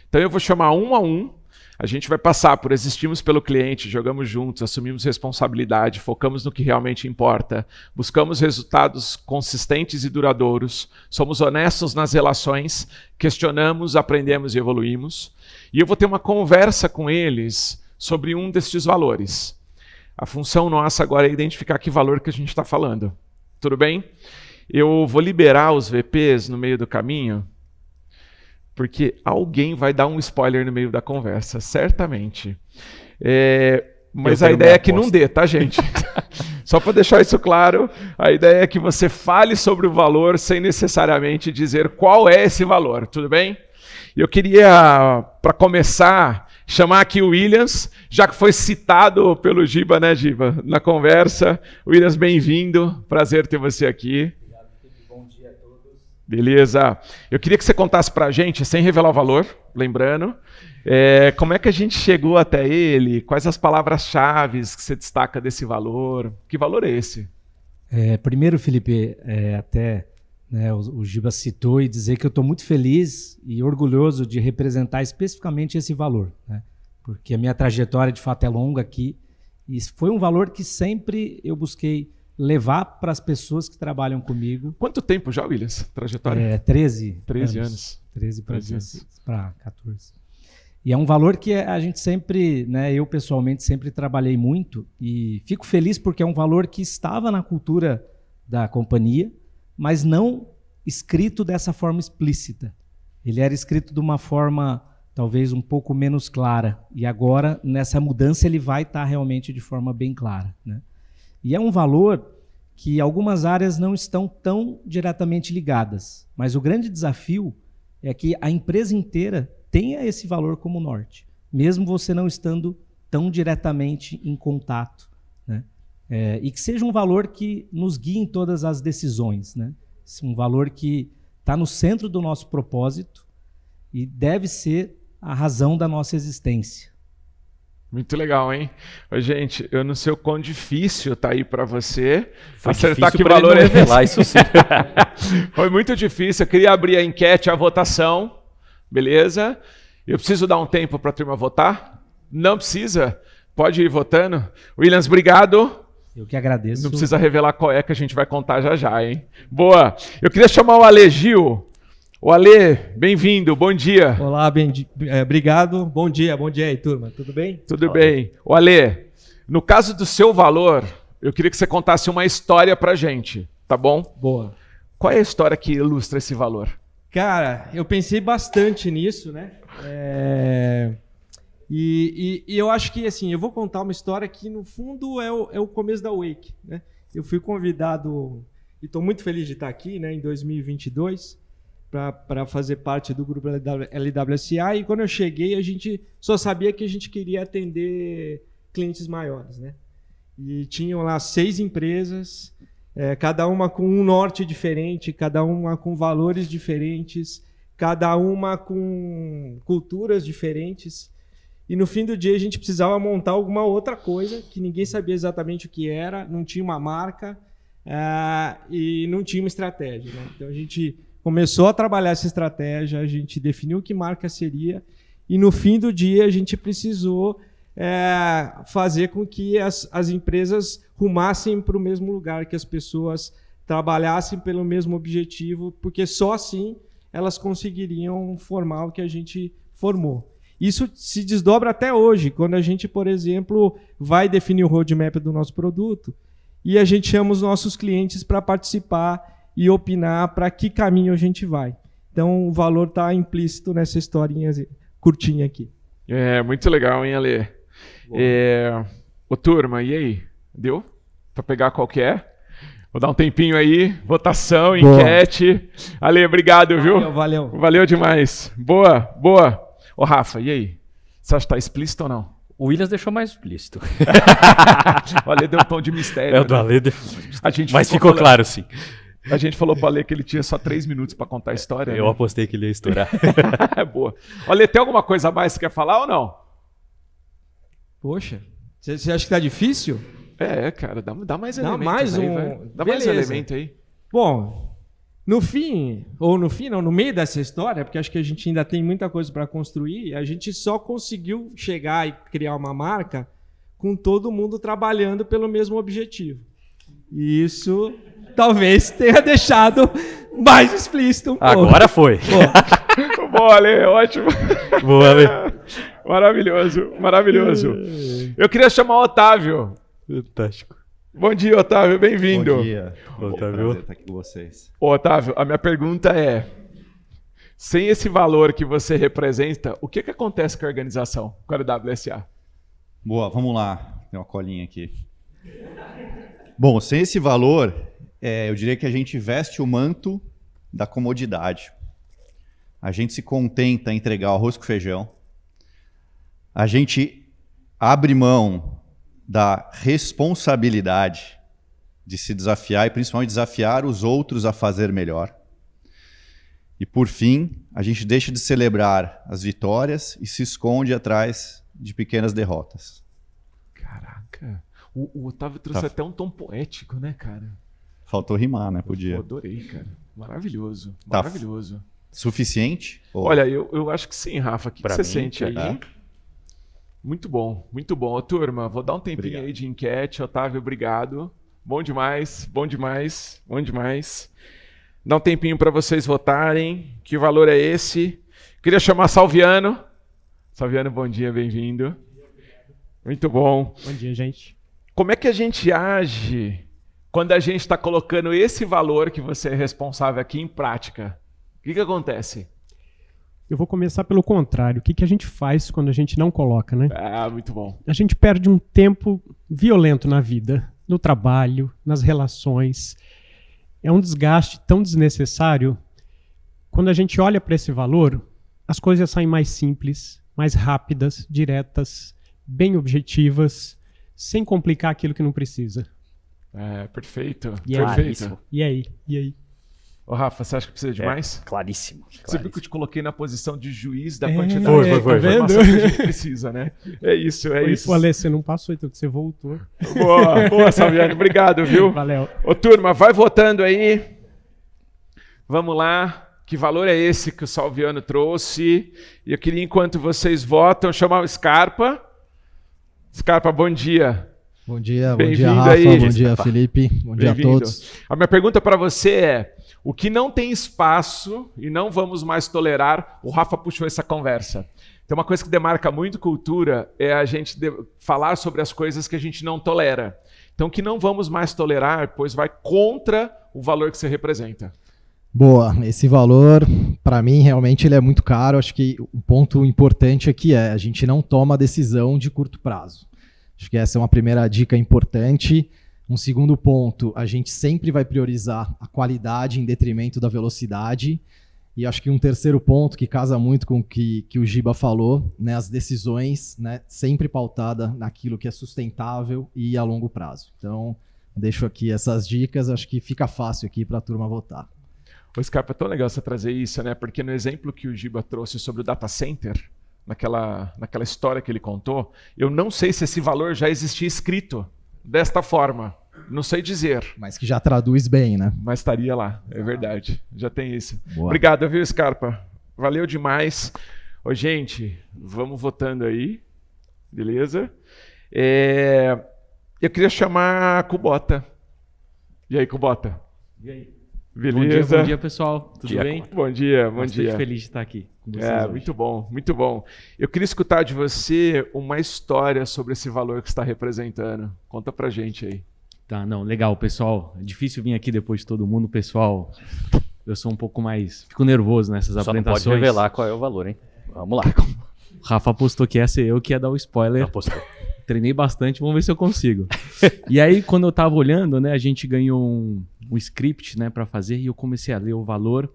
Então eu vou chamar um a um, a gente vai passar por existimos pelo cliente, jogamos juntos, assumimos responsabilidade, focamos no que realmente importa, buscamos resultados consistentes e duradouros, somos honestos nas relações, questionamos, aprendemos e evoluímos. E eu vou ter uma conversa com eles sobre um destes valores. A função nossa agora é identificar que valor que a gente está falando. Tudo bem? Eu vou liberar os VPs no meio do caminho, porque alguém vai dar um spoiler no meio da conversa, certamente. Mas a ideia é que não dê, tá, gente? Só para deixar isso claro, a ideia é que você fale sobre o valor sem necessariamente dizer qual é esse valor, tudo bem? Eu queria, para começar, chamar aqui o Williams, já que foi citado pelo Giba, né, Giba, na conversa. Williams, bem-vindo, prazer ter você aqui. Obrigado, Felipe. Bom dia a todos. Beleza. Eu queria que você contasse para a gente, sem revelar o valor, lembrando, como é que a gente chegou até ele, quais as palavras-chave que você destaca desse valor, que valor é esse? Primeiro, Felipe, né, o Giba citou e dizer que eu estou muito feliz e orgulhoso de representar especificamente esse valor, né? Porque a minha trajetória de fato é longa aqui e foi um valor que sempre eu busquei levar para as pessoas que trabalham comigo. Quanto tempo já, Williams, trajetória? 13 anos. 13 para 14. E é um valor que a gente sempre, né, eu pessoalmente sempre trabalhei muito e fico feliz porque é um valor que estava na cultura da companhia, mas não escrito dessa forma explícita. Ele era escrito de uma forma talvez um pouco menos clara. E agora, nessa mudança, ele vai estar realmente de forma bem clara, né? E é um valor que algumas áreas não estão tão diretamente ligadas. Mas o grande desafio é que a empresa inteira tenha esse valor como norte, mesmo você não estando tão diretamente em contato, né? E que seja um valor que nos guie em todas as decisões, né? Um valor que está no centro do nosso propósito e deve ser a razão da nossa existência. Muito legal, hein? Ô, gente, eu não sei o quão difícil tá aí para você Foi acertar difícil que pra valor ele não é revelar, esse. isso sim. Foi muito difícil. Eu queria abrir a enquete, a votação, beleza? Eu preciso dar um tempo para a turma votar? Não precisa. Pode ir votando. Williams, obrigado. Eu que agradeço. Não precisa revelar qual é que a gente vai contar já já, hein? Boa. Eu queria chamar o Ale Gil. O Ale, bem-vindo, bom dia. Olá, obrigado. Bom dia aí, turma. Tudo bem? Tudo bem. O Ale, no caso do seu valor, eu queria que você contasse uma história pra gente, tá bom? Boa. Qual é a história que ilustra esse valor? Cara, eu pensei bastante nisso, né? E eu acho que, assim, eu vou contar uma história que, no fundo, é o começo da Wake, né? Eu fui convidado, e estou muito feliz de estar aqui, né, em 2022, para fazer parte do grupo LWSA, e quando eu cheguei, a gente só sabia que a gente queria atender clientes maiores, né? E tinham lá 6 empresas, cada uma com um norte diferente, cada uma com valores diferentes, cada uma com culturas diferentes. E no fim do dia a gente precisava montar alguma outra coisa que ninguém sabia exatamente o que era, não tinha uma marca e não tinha uma estratégia, né? Então a gente começou a trabalhar essa estratégia, a gente definiu que marca seria e no fim do dia a gente precisou fazer com que as empresas rumassem para o mesmo lugar, que as pessoas trabalhassem pelo mesmo objetivo, porque só assim elas conseguiriam formar o que a gente formou. Isso se desdobra até hoje, quando a gente, por exemplo, vai definir o roadmap do nosso produto e a gente chama os nossos clientes para participar e opinar para que caminho a gente vai. Então, o valor está implícito nessa historinha curtinha aqui. Muito legal, hein, Ale? Ô, turma, e aí? Deu? Para pegar qual que é? Vou dar um tempinho aí, votação, enquete. Ale, obrigado, viu? Valeu. Valeu demais. Boa, boa. Ô, Rafa, e aí? Você acha que tá explícito ou não? O Williams deixou mais explícito. O Ale deu um tom de mistério. É, o do Ale deu... Mas ficou claro, sim. A gente falou pro Ale que ele tinha só 3 minutos para contar a história. Eu apostei que ele ia estourar. Boa. Ale, tem alguma coisa a mais que você quer falar ou não? Poxa, você acha que tá difícil? Cara, dá mais Dá elementos mais aí, um... vai. Dá Beleza. mais elemento aí. Bom, no meio dessa história, porque acho que a gente ainda tem muita coisa para construir, a gente só conseguiu chegar e criar uma marca com todo mundo trabalhando pelo mesmo objetivo. E isso talvez tenha deixado mais explícito um pouco. Agora foi. Boa, Ale, ótimo. Boa, Ale. Maravilhoso, maravilhoso. Eu queria chamar o Otávio. Fantástico. Bom dia, Otávio, bem-vindo. Bom dia. Otávio. Prazer estar aqui com vocês. Ô, Otávio, a minha pergunta é, sem esse valor que você representa, o que acontece com a organização, com a WSA? Boa, vamos lá. Tem uma colinha aqui. Bom, sem esse valor, eu diria que a gente veste o manto da comodidade. A gente se contenta em entregar o arroz com feijão. A gente abre mão da responsabilidade de se desafiar e principalmente desafiar os outros a fazer melhor. E por fim, a gente deixa de celebrar as vitórias e se esconde atrás de pequenas derrotas. Caraca, o Otávio trouxe até um tom poético, né, cara? Faltou rimar, né? Podia. Eu adorei, cara. Maravilhoso, maravilhoso. Suficiente? Olha, eu acho que sim, Rafa. O que você sente aí? É. Muito bom, muito bom. Ô, turma, vou dar um tempinho aí de enquete. Otávio, obrigado. Bom demais, bom demais, bom demais. Dá um tempinho para vocês votarem. Que valor é esse? Queria chamar Salviano. Salviano, bom dia, bem-vindo. Muito bom. Bom dia, gente. Como é que a gente age quando a gente está colocando esse valor que você é responsável aqui em prática? O que acontece? Eu vou começar pelo contrário. O que a gente faz quando a gente não coloca, né? Ah, muito bom. A gente perde um tempo violento na vida, no trabalho, nas relações. É um desgaste tão desnecessário. Quando a gente olha para esse valor, as coisas saem mais simples, mais rápidas, diretas, bem objetivas, sem complicar aquilo que não precisa. Perfeito. Perfeito. E aí? Ô, Rafa, você acha que precisa de mais? Claríssimo. Você viu que eu te coloquei na posição de juiz da quantidade de informação que a gente precisa, né? É isso. Pô, Ale, você não passou, então que você voltou. Boa, Salviano. Obrigado, viu? Valeu. Ô, turma, vai votando aí. Vamos lá. Que valor é esse que o Salviano trouxe? E eu queria, enquanto vocês votam, chamar o Scarpa. Scarpa, bom dia. Bom dia Rafa, aí, bom dia Felipe, bom dia a todos. A minha pergunta para você é, o que não tem espaço e não vamos mais tolerar, o Rafa puxou essa conversa. Tem uma coisa que demarca muito cultura, é a gente falar sobre as coisas que a gente não tolera. Então, o que não vamos mais tolerar, pois vai contra o valor que você representa. Boa, esse valor, para mim, realmente ele é muito caro. Acho que um ponto importante aqui é a gente não toma decisão de curto prazo. Acho que essa é uma primeira dica importante. Um segundo ponto, a gente sempre vai priorizar a qualidade em detrimento da velocidade. E acho que um terceiro ponto que casa muito com o que o Giba falou, né, as decisões, né, sempre pautada naquilo que é sustentável e a longo prazo. Então, deixo aqui essas dicas, acho que fica fácil aqui para a turma votar. O Scarpa, é tão legal você trazer isso, né? Porque no exemplo que o Giba trouxe sobre o data center, naquela história que ele contou, eu não sei se esse valor já existia escrito desta forma. Não sei dizer. Mas que já traduz bem, né? Mas estaria lá, é verdade. Já tem isso. Boa. Obrigado, viu, Scarpa? Valeu demais. Ô, gente, vamos votando aí. Beleza? Eu queria chamar a Kubota. E aí, Kubota? E aí? Beleza? Bom dia, pessoal. Tudo bem? Bom dia, bom Bastante dia. Feliz de estar aqui com vocês hoje. Muito bom, muito bom. Eu queria escutar de você uma história sobre esse valor que você está representando. Conta pra gente aí. Tá, não, legal, pessoal. É difícil vir aqui depois de todo mundo, pessoal. Eu sou um pouco mais... Fico nervoso nessas apresentações. Só não pode revelar qual é o valor, hein? Vamos lá. O Rafa apostou que ia ser eu que ia dar o spoiler. Apostou. treinei bastante, vamos ver se eu consigo. E aí, quando eu tava olhando, né, a gente ganhou um script, né, para fazer, e eu comecei a ler o valor.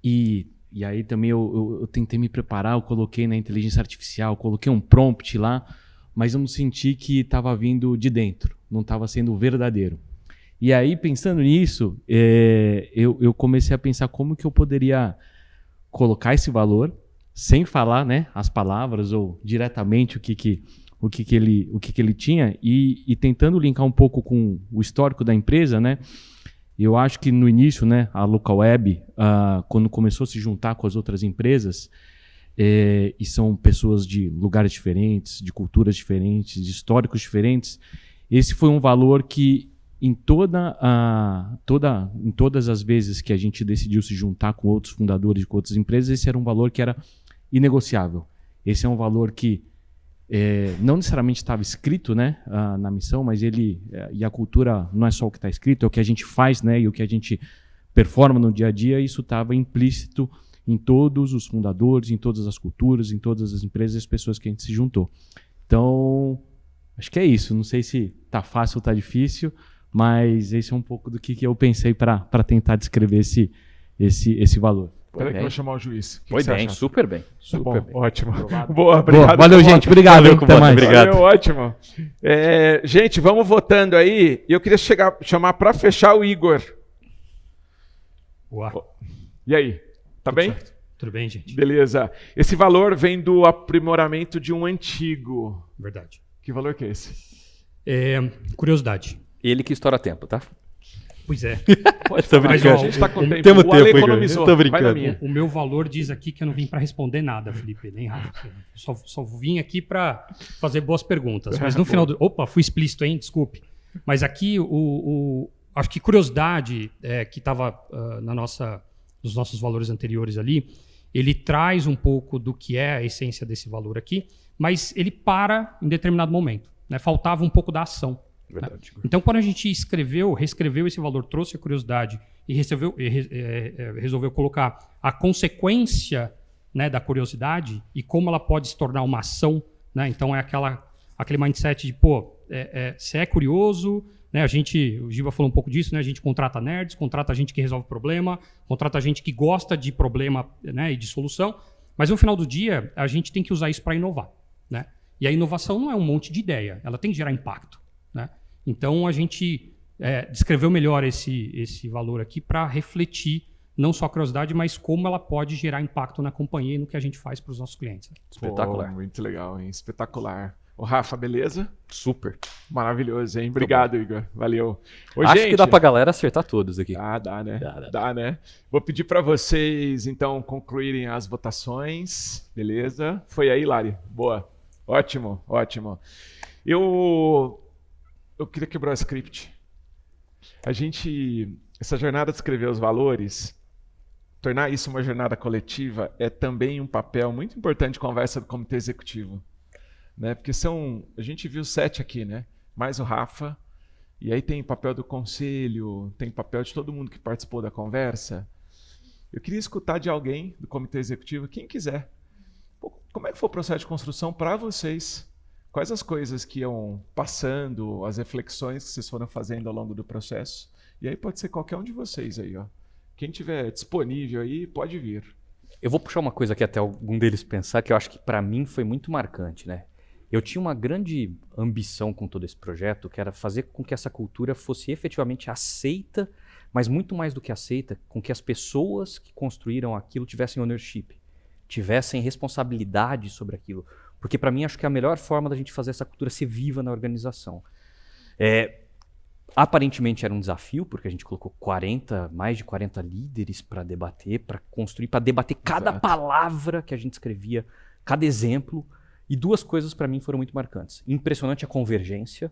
E aí também eu tentei me preparar, eu coloquei na inteligência artificial, coloquei um prompt lá, mas eu não senti que estava vindo de dentro, não estava sendo verdadeiro. E aí, pensando nisso, eu comecei a pensar como que eu poderia colocar esse valor, sem falar, né, as palavras ou diretamente o que ele tinha, e tentando linkar um pouco com o histórico da empresa, né? Eu acho que no início, né, a LocalWeb, quando começou a se juntar com as outras empresas, e são pessoas de lugares diferentes, de culturas diferentes, de históricos diferentes, esse foi um valor que em todas as vezes que a gente decidiu se juntar com outros fundadores de outras empresas, esse era um valor que era inegociável. Esse é um valor que não necessariamente estava escrito, né, na missão, mas e a cultura não é só o que está escrito, é o que a gente faz, né, e o que a gente performa no dia a dia, e isso estava implícito em todos os fundadores, em todas as culturas, em todas as empresas e as pessoas que a gente se juntou. Então, acho que é isso. Não sei se está fácil ou está difícil, mas esse é um pouco do que eu pensei para tentar descrever esse valor. Peraí que eu vou chamar o juiz. Foi bem, super bem. Super bem. Ótimo. Aprovado. Boa, obrigado. Valeu, gente. Obrigado. Valeu, até mais. Obrigado. Valeu, ótimo. Gente, vamos votando aí. Eu queria chamar para fechar o Igor. Boa. E aí? Tá bem? Certo. Tudo bem, gente? Beleza. Esse valor vem do aprimoramento de um antigo. Verdade. Que valor que é esse? Curiosidade. Ele que estoura tempo, tá? Pois é. Pode falar. Mas, A gente está com tempo. Temos O Ale tempo, economizou. Igor. Eu tô Vai na brincando. minha. O meu valor diz aqui que eu não vim para responder nada, Felipe, nem Rafa. Só vim aqui para fazer boas perguntas. Mas no final do... Opa, fui explícito, hein? Desculpe. Mas aqui, acho que curiosidade, que estava nos nossos valores anteriores ali, ele traz um pouco do que é a essência desse valor aqui, mas ele para em determinado momento, né? Faltava um pouco da ação. Verdade. Né? Então, quando a gente reescreveu esse valor, trouxe a curiosidade e resolveu colocar a consequência, né, da curiosidade e como ela pode se tornar uma ação, né? Então, é aquele mindset de, se é curioso, né, o Giba falou um pouco disso, né, a gente contrata nerds, contrata gente que resolve problema, contrata gente que gosta de problema, né, e de solução, mas no final do dia a gente tem que usar isso para inovar, né? E a inovação não é um monte de ideia, ela tem que gerar impacto, né? Então a gente descreveu melhor esse valor aqui para refletir não só a curiosidade, mas como ela pode gerar impacto na companhia e no que a gente faz para os nossos clientes. Espetacular. Muito legal, hein? Espetacular. O Rafa, beleza? Super. Maravilhoso, hein? Obrigado, Igor. Valeu. Acho que dá pra galera acertar todos aqui. Dá, né? Dá, né? Vou pedir para vocês, então, concluírem as votações. Beleza? Foi aí, Lari? Boa. Ótimo, ótimo. Eu queria quebrar o script. Essa jornada de escrever os valores, tornar isso uma jornada coletiva é também um papel muito importante de conversa do comitê executivo. Né? Porque a gente viu 7 aqui, né? Mais o Rafa, e aí tem papel do conselho, tem papel de todo mundo que participou da conversa. Eu queria escutar de alguém do comitê executivo, quem quiser. Como é que foi o processo de construção para vocês? Quais as coisas que iam passando, as reflexões que vocês foram fazendo ao longo do processo? E aí pode ser qualquer um de vocês aí, ó. Quem tiver disponível aí, pode vir. Eu vou puxar uma coisa que até algum deles pensar, que eu acho que para mim foi muito marcante, né? Eu tinha uma grande ambição com todo esse projeto, que era fazer com que essa cultura fosse efetivamente aceita, mas muito mais do que aceita, com que as pessoas que construíram aquilo tivessem ownership, tivessem responsabilidade sobre aquilo. Porque para mim acho que é a melhor forma da gente fazer essa cultura ser viva na organização. Aparentemente era um desafio, porque a gente colocou mais de 40 líderes para debater, para construir, para debater cada palavra que a gente escrevia, cada exemplo. E 2 coisas para mim foram muito marcantes. Impressionante a convergência,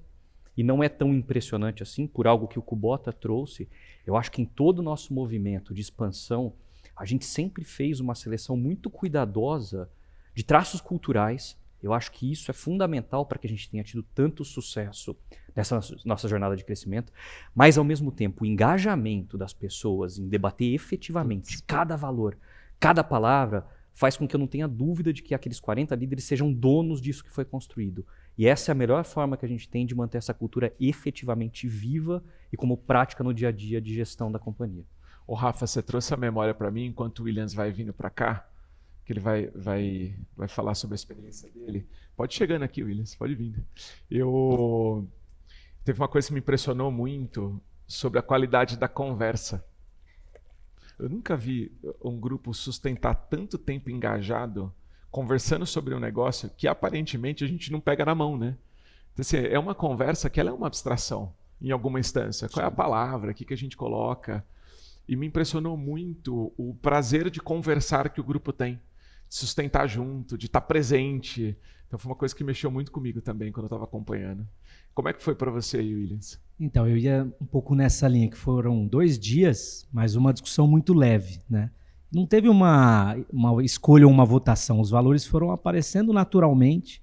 e não é tão impressionante assim, por algo que o Kubota trouxe. Eu acho que em todo o nosso movimento de expansão, a gente sempre fez uma seleção muito cuidadosa de traços culturais. Eu acho que isso é fundamental para que a gente tenha tido tanto sucesso nessa nossa jornada de crescimento, mas ao mesmo tempo o engajamento das pessoas em debater efetivamente cada valor, cada palavra, faz com que eu não tenha dúvida de que aqueles 40 líderes sejam donos disso que foi construído. E essa é a melhor forma que a gente tem de manter essa cultura efetivamente viva e como prática no dia a dia de gestão da companhia. Ô Rafa, você trouxe a memória para mim, enquanto o Williams vai vindo para cá, que ele vai falar sobre a experiência dele. Pode chegando aqui, Williams, pode vir. Teve uma coisa que me impressionou muito sobre a qualidade da conversa. Eu nunca vi um grupo sustentar tanto tempo engajado, conversando sobre um negócio que aparentemente a gente não pega na mão, né? Então, assim, é uma conversa que ela é uma abstração, em alguma instância. Qual é a palavra, o que a gente coloca? E me impressionou muito o prazer de conversar que o grupo tem, de sustentar junto, de estar presente. Então foi uma coisa que mexeu muito comigo também quando eu estava acompanhando. Como é que foi para você aí, Williams? Então, eu ia um pouco nessa linha, que foram 2 dias, mas uma discussão muito leve, né? Não teve uma escolha ou uma votação, os valores foram aparecendo naturalmente,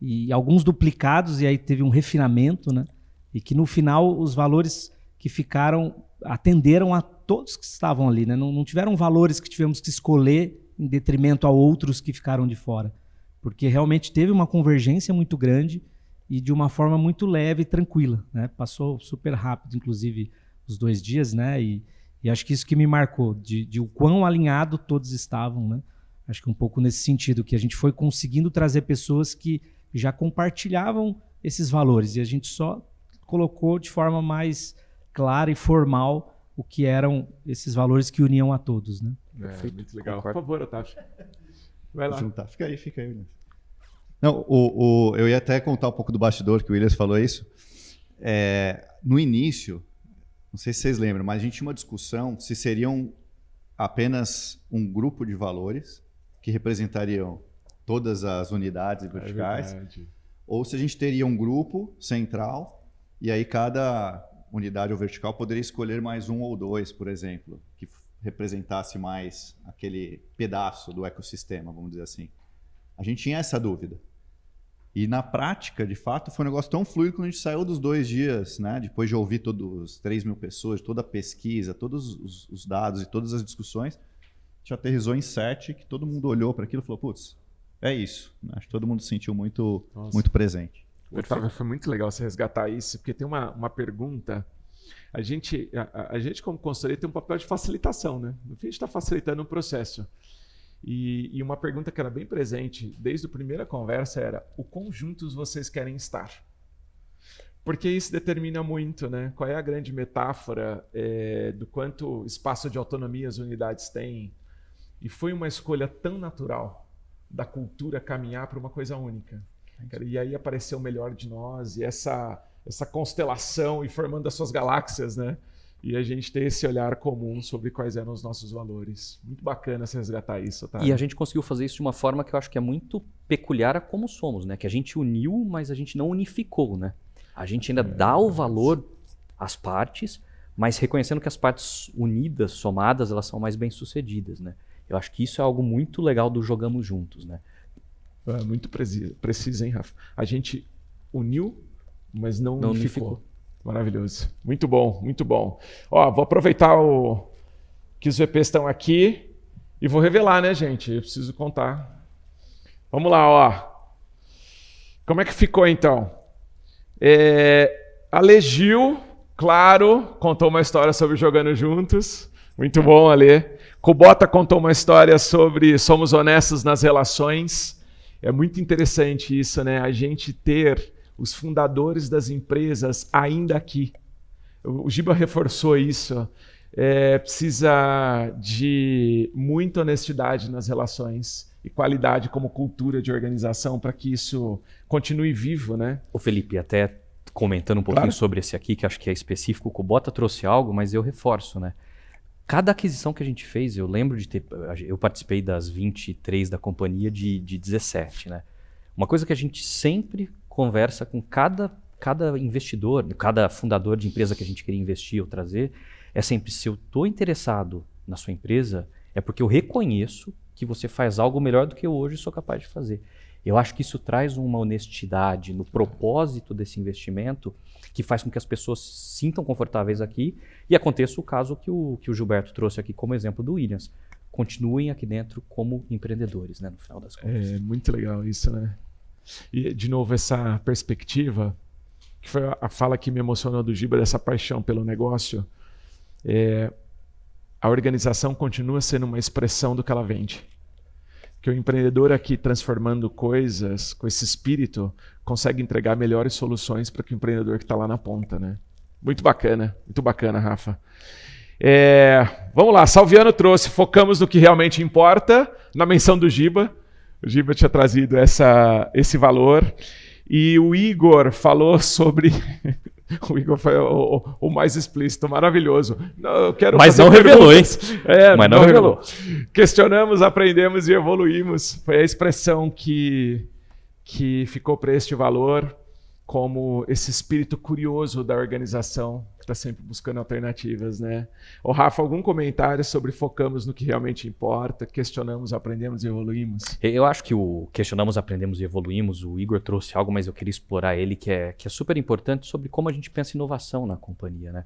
e alguns duplicados, e aí teve um refinamento, né? E que no final os valores que ficaram atenderam a todos que estavam ali, né? Não tiveram valores que tivemos que escolher em detrimento a outros que ficaram de fora, porque realmente teve uma convergência muito grande e de uma forma muito leve e tranquila, né? Passou super rápido, inclusive, os 2 dias, né? E acho que isso que me marcou, de o quão alinhado todos estavam, né? Acho que um pouco nesse sentido, que a gente foi conseguindo trazer pessoas que já compartilhavam esses valores e a gente só colocou de forma mais clara e formal o que eram esses valores que uniam a todos, né? Muito legal. Por favor, Otávio. Vai lá. Fica aí, Williams. Não, eu ia até contar um pouco do bastidor, que o Williams falou isso. No início, não sei se vocês lembram, mas a gente tinha uma discussão se seriam apenas um grupo de valores que representariam todas as unidades verticais, ou se a gente teria um grupo central e aí cada unidade ou vertical poderia escolher mais 1 ou 2, por exemplo, que representasse mais aquele pedaço do ecossistema, vamos dizer assim. A gente tinha essa dúvida. E na prática, de fato, foi um negócio tão fluido que a gente saiu dos 2 dias, né? Depois de ouvir todos os 3.000 pessoas, toda a pesquisa, todos os dados e todas as discussões, a gente aterrizou em 7, que todo mundo olhou para aquilo e falou, putz, é isso. Acho que todo mundo se sentiu muito presente. Otávio, foi muito legal você resgatar isso, porque tem uma pergunta. A gente, como consultoria, tem um papel de facilitação, né? No fim, a gente está facilitando um processo. E uma pergunta que era bem presente desde a primeira conversa era: o quão juntos vocês querem estar? Porque isso determina muito, né? Qual é a grande metáfora do quanto espaço de autonomia as unidades têm. E foi uma escolha tão natural da cultura caminhar para uma coisa única. E aí apareceu o melhor de nós e essa constelação e formando as suas galáxias, né? E a gente ter esse olhar comum sobre quais eram os nossos valores. Muito bacana você resgatar isso, tá? E a gente conseguiu fazer isso de uma forma que eu acho que é muito peculiar a como somos, né? Que a gente uniu, mas a gente não unificou, né? A gente ainda dá o valor às partes, mas reconhecendo que as partes unidas, somadas, elas são mais bem-sucedidas, né? Eu acho que isso é algo muito legal do Jogamos Juntos, né? Muito preciso, hein, Rafa? A gente uniu, mas não unificou. Maravilhoso. Muito bom, muito bom. Ó, vou aproveitar que os VPs estão aqui e vou revelar, né, gente? Eu preciso contar. Vamos lá, ó. Como é que ficou, então? A Legil, claro, contou uma história sobre Jogando Juntos. Muito bom, Ale. Kubota contou uma história sobre somos honestos nas relações. É muito interessante isso, né? A gente ter os fundadores das empresas ainda aqui. O Giba reforçou isso. Precisa de muita honestidade nas relações e qualidade como cultura de organização para que isso continue vivo, né? Ô Felipe, até comentando um pouquinho sobre esse aqui, que acho que é específico, o Kubota trouxe algo, mas eu reforço, né? Cada aquisição que a gente fez, eu lembro de ter... Eu participei das 23 da companhia de 17, né? Uma coisa que a gente sempre conversa com cada investidor, cada fundador de empresa que a gente queria investir ou trazer, é sempre: se eu estou interessado na sua empresa, é porque eu reconheço que você faz algo melhor do que eu hoje sou capaz de fazer. Eu acho que isso traz uma honestidade no propósito desse investimento que faz com que as pessoas se sintam confortáveis aqui e aconteça o caso que o Gilberto trouxe aqui como exemplo do Williams. Continuem aqui dentro como empreendedores, né, no final das contas. É muito legal isso, né? E, de novo, essa perspectiva, que foi a fala que me emocionou do Giba, dessa paixão pelo negócio, a organização continua sendo uma expressão do que ela vende. Que o empreendedor aqui, transformando coisas com esse espírito, consegue entregar melhores soluções para que o empreendedor que está lá na ponta, né? Muito bacana, Rafa. Vamos lá, Salviano trouxe, focamos no que realmente importa, na menção do Giba. O Giba tinha trazido esse valor. E o Igor falou sobre... O Igor foi o mais explícito, maravilhoso. Mas não revelou, hein? Mas não revelou. Questionamos, aprendemos e evoluímos. Foi a expressão que ficou para este valor, como esse espírito curioso da organização, que está sempre buscando alternativas, né? Ô, Rafa, algum comentário sobre focamos no que realmente importa, questionamos, aprendemos e evoluímos? Eu acho que o questionamos, aprendemos e evoluímos, o Igor trouxe algo, mas eu queria explorar ele, que é super importante sobre como a gente pensa inovação na companhia, né?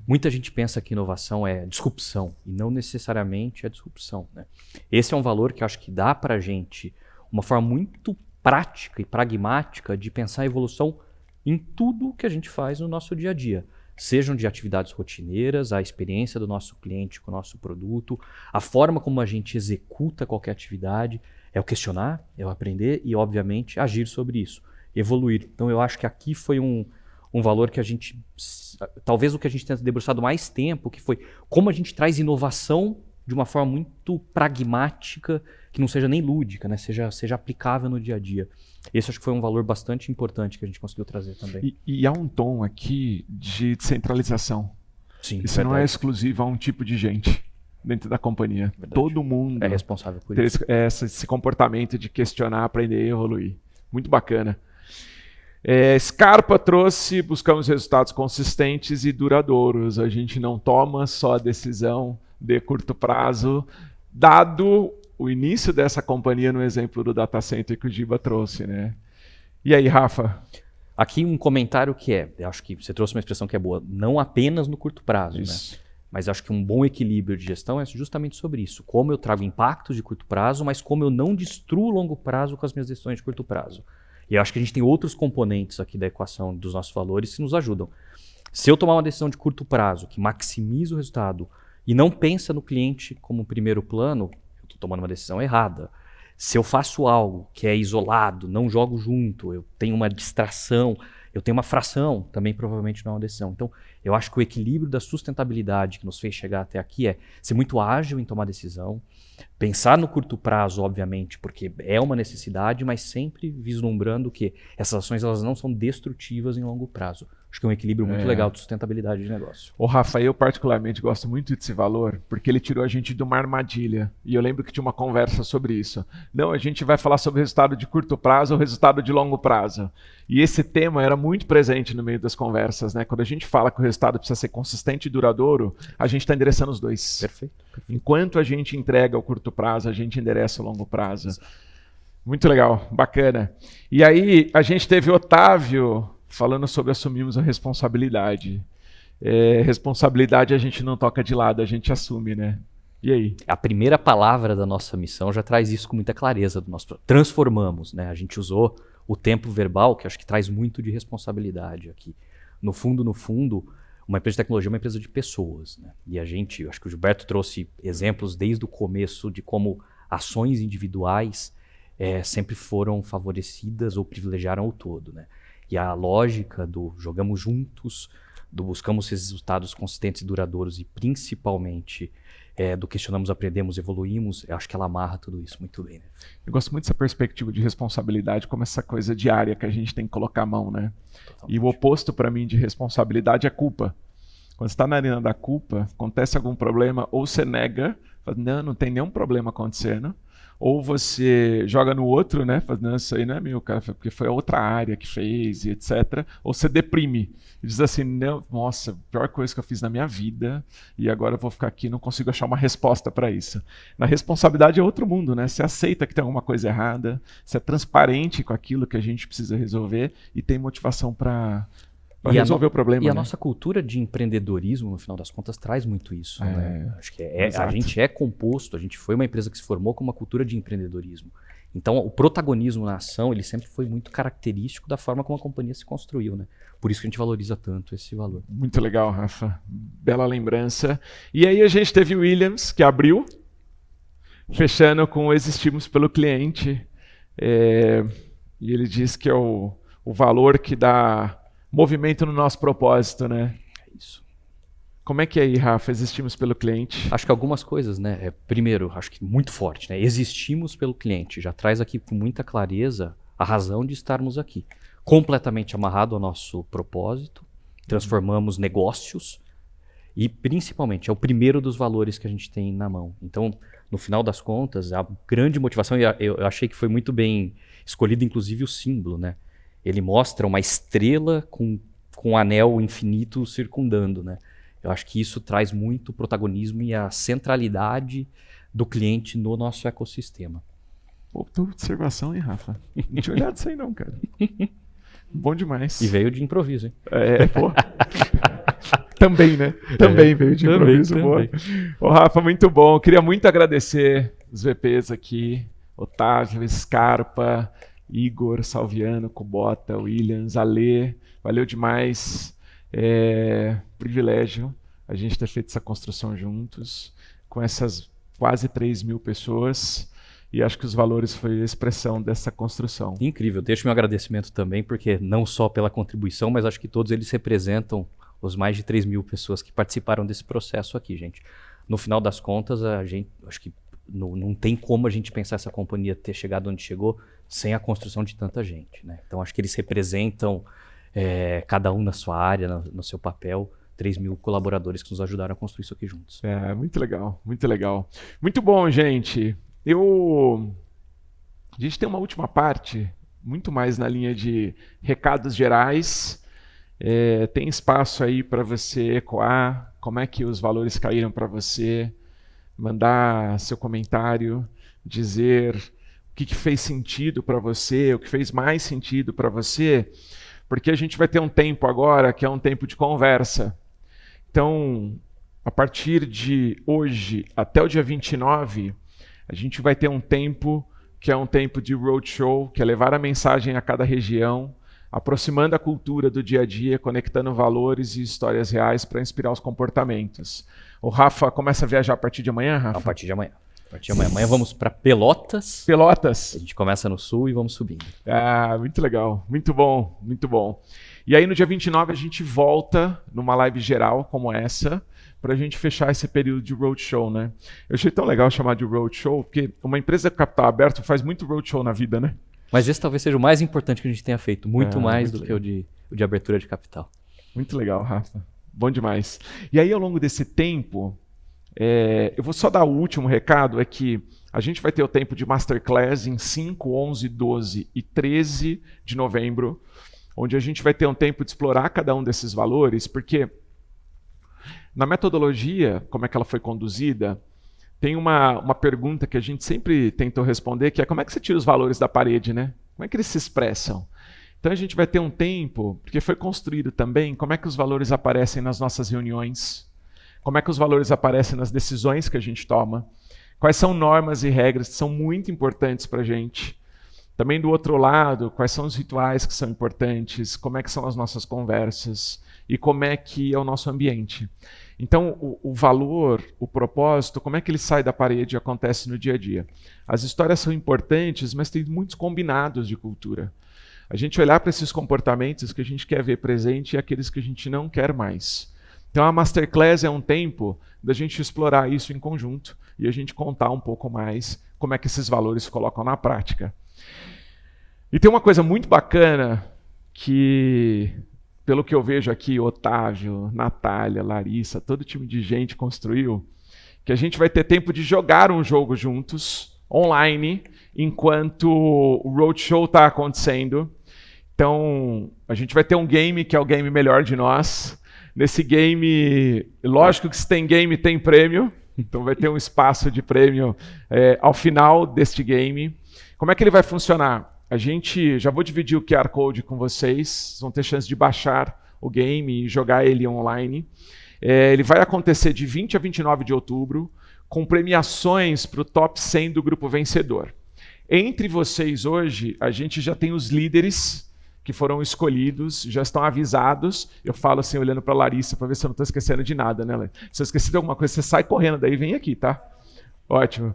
Muita gente pensa que inovação é disrupção, e não necessariamente é disrupção, né? Esse é um valor que eu acho que dá para a gente uma forma muito prática e pragmática de pensar a evolução em tudo que a gente faz no nosso dia a dia. Sejam de atividades rotineiras, a experiência do nosso cliente com o nosso produto, a forma como a gente executa qualquer atividade, é o questionar, é o aprender e, obviamente, agir sobre isso, evoluir. Então, eu acho que aqui foi um valor que a gente, talvez o que a gente tenha debruçado mais tempo, que foi como a gente traz inovação de uma forma muito pragmática, que não seja nem lúdica, né? seja aplicável no dia a dia. Esse acho que foi um valor bastante importante que a gente conseguiu trazer também. E há um tom aqui de descentralização. Sim, isso verdade. Não é exclusivo a um tipo de gente dentro da companhia. Verdade. Todo mundo é responsável por isso. Esse comportamento de questionar, aprender e evoluir. Muito bacana. Scarpa trouxe, buscamos resultados consistentes e duradouros. A gente não toma só a decisão de curto prazo, dado o início dessa companhia no exemplo do data center que o Giba trouxe, né? E aí, Rafa? Aqui um comentário que eu acho que você trouxe uma expressão que é boa, não apenas no curto prazo, né? Mas acho que um bom equilíbrio de gestão é justamente sobre isso. Como eu trago impactos de curto prazo, mas como eu não destruo o longo prazo com as minhas decisões de curto prazo. E eu acho que a gente tem outros componentes aqui da equação dos nossos valores que nos ajudam. Se eu tomar uma decisão de curto prazo que maximiza o resultado e não pensa no cliente como primeiro plano, eu estou tomando uma decisão errada. Se eu faço algo que é isolado, não jogo junto, eu tenho uma distração, eu tenho uma fração, também provavelmente não é uma decisão. Então, eu acho que o equilíbrio da sustentabilidade que nos fez chegar até aqui é ser muito ágil em tomar decisão, pensar no curto prazo, obviamente, porque é uma necessidade, mas sempre vislumbrando que essas ações elas não são destrutivas em longo prazo. Acho que é um equilíbrio muito legal de sustentabilidade de negócio. O Rafa, eu particularmente gosto muito desse valor, porque ele tirou a gente de uma armadilha. E eu lembro que tinha uma conversa sobre isso. Não, a gente vai falar sobre o resultado de curto prazo ou resultado de longo prazo. E esse tema era muito presente no meio das conversas, né? Quando a gente fala que o resultado precisa ser consistente e duradouro, a gente está endereçando os dois. Perfeito. Enquanto a gente entrega o curto prazo, a gente endereça o longo prazo. Muito legal, bacana. E aí a gente teve o Otávio falando sobre assumirmos a responsabilidade. Responsabilidade a gente não toca de lado, a gente assume, né? E aí? A primeira palavra da nossa missão já traz isso com muita clareza. Do nosso transformamos, né? A gente usou o tempo verbal, que acho que traz muito de responsabilidade aqui. No fundo, uma empresa de tecnologia é uma empresa de pessoas, né? E a gente, acho que o Gilberto trouxe exemplos desde o começo de como ações individuais sempre foram favorecidas ou privilegiaram o todo, né? E a lógica do jogamos juntos, do buscamos resultados consistentes e duradouros e principalmente do questionamos, aprendemos, evoluímos, eu acho que ela amarra tudo isso muito bem, né? Eu gosto muito dessa perspectiva de responsabilidade como essa coisa diária que a gente tem que colocar a mão, né? Totalmente. E o oposto para mim de responsabilidade é culpa. Quando você está na arena da culpa, acontece algum problema, ou você nega, fala, não tem nenhum problema acontecendo, ou você joga no outro, né? Fala, não, isso aí não é meu, cara, porque foi a outra área que fez e etc. Ou você deprime. E diz assim, não, nossa, pior coisa que eu fiz na minha vida e agora eu vou ficar aqui e não consigo achar uma resposta para isso. Na responsabilidade é outro mundo, né? Você aceita que tem alguma coisa errada, você é transparente com aquilo que a gente precisa resolver e tem motivação para resolver o problema. E a né? nossa cultura de empreendedorismo, no final das contas, traz muito isso. Né? Acho que a gente é composto, a gente foi uma empresa que se formou com uma cultura de empreendedorismo. Então, o protagonismo na ação, ele sempre foi muito característico da forma como a companhia se construiu, né? Por isso que a gente valoriza tanto esse valor. Muito legal, Rafa. Bela lembrança. E aí a gente teve o Williams, que abriu, fechando com Existimos pelo Cliente. E ele diz que é o valor que dá movimento no nosso propósito, né? Isso. Como é que é aí, Rafa? Existimos pelo cliente? Acho que algumas coisas, né? Primeiro, acho que muito forte, né? Existimos pelo cliente. Já traz aqui com muita clareza a razão de estarmos aqui. Completamente amarrado ao nosso propósito. Transformamos negócios. E, principalmente, é o primeiro dos valores que a gente tem na mão. Então, no final das contas, a grande motivação, e eu achei que foi muito bem escolhido, inclusive, o símbolo, né? Ele mostra uma estrela com um anel infinito circundando, né? Eu acho que isso traz muito protagonismo e a centralidade do cliente no nosso ecossistema. Pô, tua observação, hein, Rafa? Não tinha olhado isso aí não, cara. Bom demais. E veio de improviso, hein? Pô. Também, né? Também veio de improviso. Também. Ô, Rafa, muito bom. Eu queria muito agradecer os VPs aqui. Otávio, Scarpa, Igor, Salviano, Kubota, Williams, Alê. Valeu demais. Privilégio a gente ter feito essa construção juntos, com essas quase 3.000 pessoas, e acho que os valores foi a expressão dessa construção. Incrível, deixo meu agradecimento também, porque não só pela contribuição, mas acho que todos eles representam os mais de 3.000 pessoas que participaram desse processo aqui, gente. No final das contas, a gente, acho que não tem como a gente pensar essa companhia ter chegado onde chegou sem a construção de tanta gente, né? Então acho que eles representam cada um na sua área, no seu papel, 3.000 colaboradores que nos ajudaram a construir isso aqui juntos. Muito legal, muito legal. Muito bom, gente. A gente tem uma última parte, muito mais na linha de recados gerais. Tem espaço aí para você ecoar, como é que os valores caíram para você, mandar seu comentário, dizer o que fez sentido para você, o que fez mais sentido para você, porque a gente vai ter um tempo agora que é um tempo de conversa. Então, a partir de hoje até o dia 29, a gente vai ter um tempo que é um tempo de roadshow, que é levar a mensagem a cada região, aproximando a cultura do dia a dia, conectando valores e histórias reais para inspirar os comportamentos. O Rafa começa a viajar a partir de amanhã, Rafa? A partir de amanhã. Amanhã vamos para Pelotas. Pelotas. A gente começa no sul e vamos subindo. Muito legal. Muito bom, muito bom. E aí no dia 29 a gente volta numa live geral como essa, para a gente fechar esse período de roadshow, né? Eu achei tão legal chamar de roadshow, porque uma empresa de capital aberto faz muito roadshow na vida, né? Mas esse talvez seja o mais importante que a gente tenha feito, muito mais do que o de abertura de capital. Muito legal, Rafa. Bom demais. E aí, ao longo desse tempo, eu vou só dar o último recado, é que a gente vai ter o tempo de Masterclass em 5, 11, 12 e 13 de novembro, onde a gente vai ter um tempo de explorar cada um desses valores, porque na metodologia, como é que ela foi conduzida, tem uma pergunta que a gente sempre tentou responder, que é como é que você tira os valores da parede, né? Como é que eles se expressam? Então a gente vai ter um tempo, porque foi construído também, como é que os valores aparecem nas nossas reuniões, como é que os valores aparecem nas decisões que a gente toma, quais são normas e regras que são muito importantes para a gente. Também do outro lado, quais são os rituais que são importantes, como é que são as nossas conversas e como é que é o nosso ambiente. Então, o valor, o propósito, como é que ele sai da parede e acontece no dia a dia? As histórias são importantes, mas tem muitos combinados de cultura. A gente olhar para esses comportamentos que a gente quer ver presente e aqueles que a gente não quer mais. Então, a Masterclass é um tempo da gente explorar isso em conjunto e a gente contar um pouco mais como é que esses valores se colocam na prática. E tem uma coisa muito bacana que, pelo que eu vejo aqui, Otávio, Natália, Larissa, todo o time de gente construiu, que a gente vai ter tempo de jogar um jogo juntos, online, enquanto o roadshow está acontecendo. Então, a gente vai ter um game que é o game melhor de nós. Nesse game, lógico que se tem game, tem prêmio. Então vai ter um espaço de prêmio ao final deste game. Como é que ele vai funcionar? Já vou dividir o QR Code com vocês, vão ter chance de baixar o game e jogar ele online. Ele vai acontecer de 20 a 29 de outubro, com premiações para o top 100 do grupo vencedor. Entre vocês hoje, a gente já tem os líderes que foram escolhidos, já estão avisados. Eu falo assim, olhando para a Larissa, para ver se eu não estou esquecendo de nada, né, Larissa? Se eu esqueci de alguma coisa, você sai correndo daí e vem aqui, tá? Ótimo.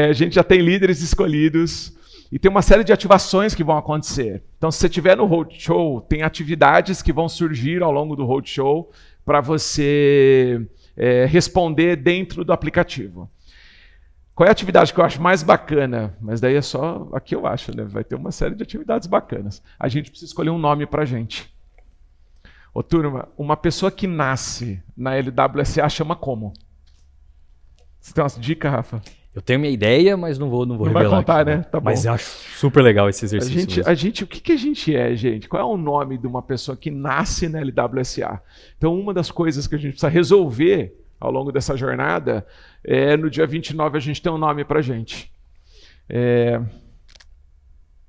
A gente já tem líderes escolhidos e tem uma série de ativações que vão acontecer. Então, se você estiver no Roadshow, tem atividades que vão surgir ao longo do Roadshow para você responder dentro do aplicativo. Qual é a atividade que eu acho mais bacana? Mas daí é só aqui eu acho, né? Vai ter uma série de atividades bacanas. A gente precisa escolher um nome para a gente. Ô, turma, uma pessoa que nasce na LWSA chama como? Você tem uma dica, Rafa? Eu tenho minha ideia, mas não vou revelar. Vai contar, aqui, né? Tá bom. Mas eu acho super legal esse exercício. O que a gente é, gente? Qual é o nome de uma pessoa que nasce na LWSA? Então, uma das coisas que a gente precisa resolver ao longo dessa jornada no dia 29 a gente tem um nome pra gente.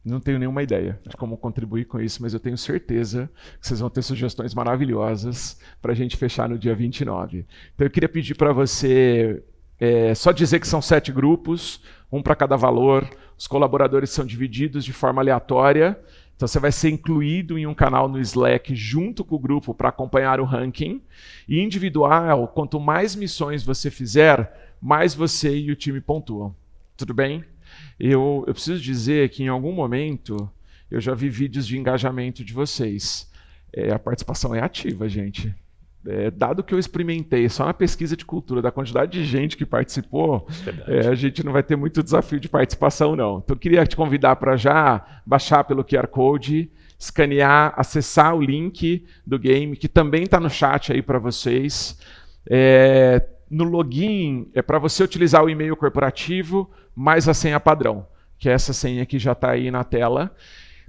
Não tenho nenhuma ideia de como contribuir com isso, mas eu tenho certeza que vocês vão ter sugestões maravilhosas para a gente fechar no dia 29. Então eu queria pedir para você só dizer que são 7 grupos, um para cada valor. Os colaboradores são divididos de forma aleatória. Então você vai ser incluído em um canal no Slack junto com o grupo para acompanhar o ranking. E individual, quanto mais missões você fizer, mais você e o time pontuam. Tudo bem? Eu preciso dizer que em algum momento eu já vi vídeos de engajamento de vocês. A participação é ativa, gente. Dado que eu experimentei só na pesquisa de cultura, da quantidade de gente que participou, a gente não vai ter muito desafio de participação, não. Então eu queria te convidar para já baixar pelo QR Code, escanear, acessar o link do game, que também está no chat aí para vocês. No login, é para você utilizar o e-mail corporativo mais a senha padrão, que é essa senha que já está aí na tela.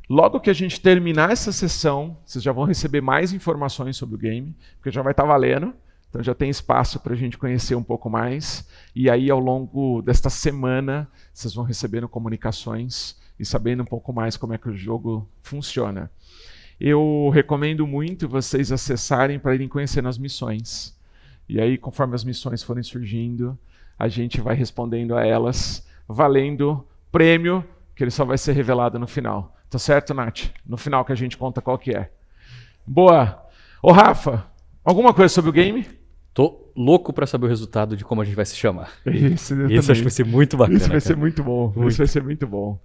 Logo que a gente terminar essa sessão, vocês já vão receber mais informações sobre o game, porque já vai estar valendo, então já tem espaço para a gente conhecer um pouco mais. E aí, ao longo desta semana, vocês vão recebendo comunicações e sabendo um pouco mais como é que o jogo funciona. Eu recomendo muito vocês acessarem para irem conhecendo as missões. E aí, conforme as missões forem surgindo, a gente vai respondendo a elas, valendo prêmio, que ele só vai ser revelado no final. Tá certo, Nath? No final que a gente conta qual que é. Boa. Ô, Rafa, alguma coisa sobre o game? Tô louco para saber o resultado de como a gente vai se chamar. Isso acho que vai ser muito bacana. Isso vai ser muito bom. Isso vai ser muito bom.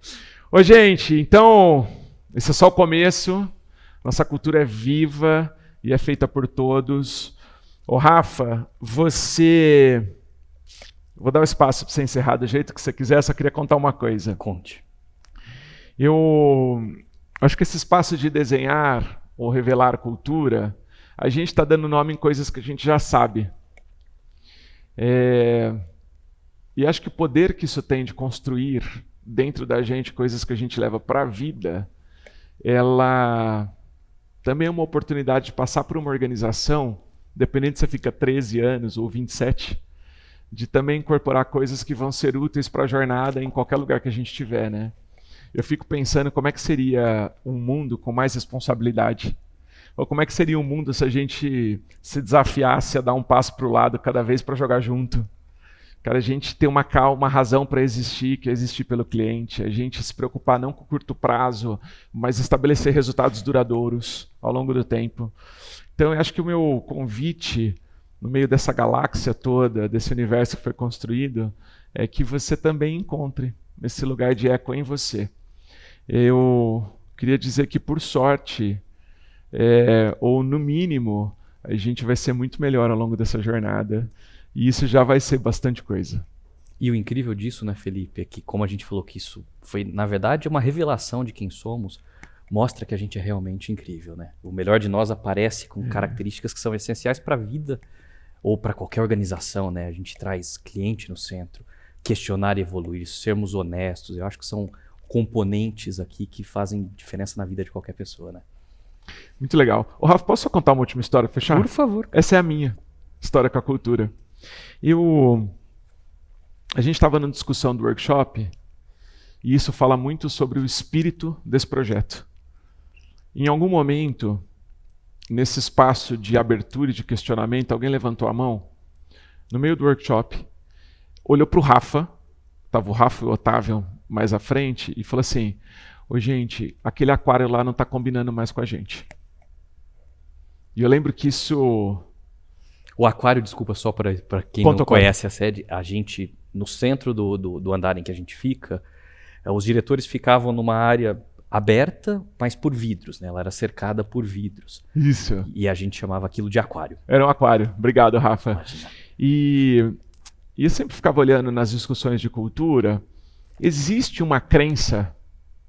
Ô, gente, então, esse é só o começo. Nossa cultura é viva e é feita por todos. Ô, Rafa, você... Vou dar o espaço para você encerrar do jeito que você quiser, só queria contar uma coisa. Conte. Eu acho que esse espaço de desenhar ou revelar cultura, a gente está dando nome em coisas que a gente já sabe. E acho que o poder que isso tem de construir dentro da gente coisas que a gente leva para a vida, ela também é uma oportunidade de passar por uma organização, dependendo se você fica 13 anos ou 27, de também incorporar coisas que vão ser úteis para a jornada em qualquer lugar que a gente estiver, né? Eu fico pensando como é que seria um mundo com mais responsabilidade. Ou como é que seria um mundo se a gente se desafiasse a dar um passo para o lado cada vez para jogar junto. Cara, a gente ter uma razão para existir, que é existir pelo cliente. A gente se preocupar não com o curto prazo, mas estabelecer resultados duradouros ao longo do tempo. Então, eu acho que o meu convite, no meio dessa galáxia toda, desse universo que foi construído, é que você também encontre esse lugar de eco em você. Eu queria dizer que, por sorte, ou no mínimo, a gente vai ser muito melhor ao longo dessa jornada. E isso já vai ser bastante coisa. E o incrível disso, né, Felipe, é que, como a gente falou que isso foi, na verdade, uma revelação de quem somos, mostra que a gente é realmente incrível, né? O melhor de nós aparece com características que são essenciais para a vida ou para qualquer organização, né? A gente traz cliente no centro, questionar e evoluir, sermos honestos. Eu acho que são componentes aqui que fazem diferença na vida de qualquer pessoa, né? Muito legal. Ô, Rafa, posso só contar uma última história para fechar? Por favor. Essa é a minha história com a cultura. A gente estava numa discussão do workshop e isso fala muito sobre o espírito desse projeto. Em algum momento, nesse espaço de abertura e de questionamento, alguém levantou a mão no meio do workshop, olhou para o Rafa, estava o Rafa e o Otávio mais à frente e falou assim: ô gente, aquele aquário lá não está combinando mais com a gente. E eu lembro que isso... O aquário, desculpa, só para quem não conhece a sede, a gente, no centro do andar em que a gente fica, os diretores ficavam numa área aberta, mas por vidros, né? Ela era cercada por vidros. Isso. E a gente chamava aquilo de aquário. Era um aquário. Obrigado, Rafa. E eu sempre ficava olhando nas discussões de cultura, existe uma crença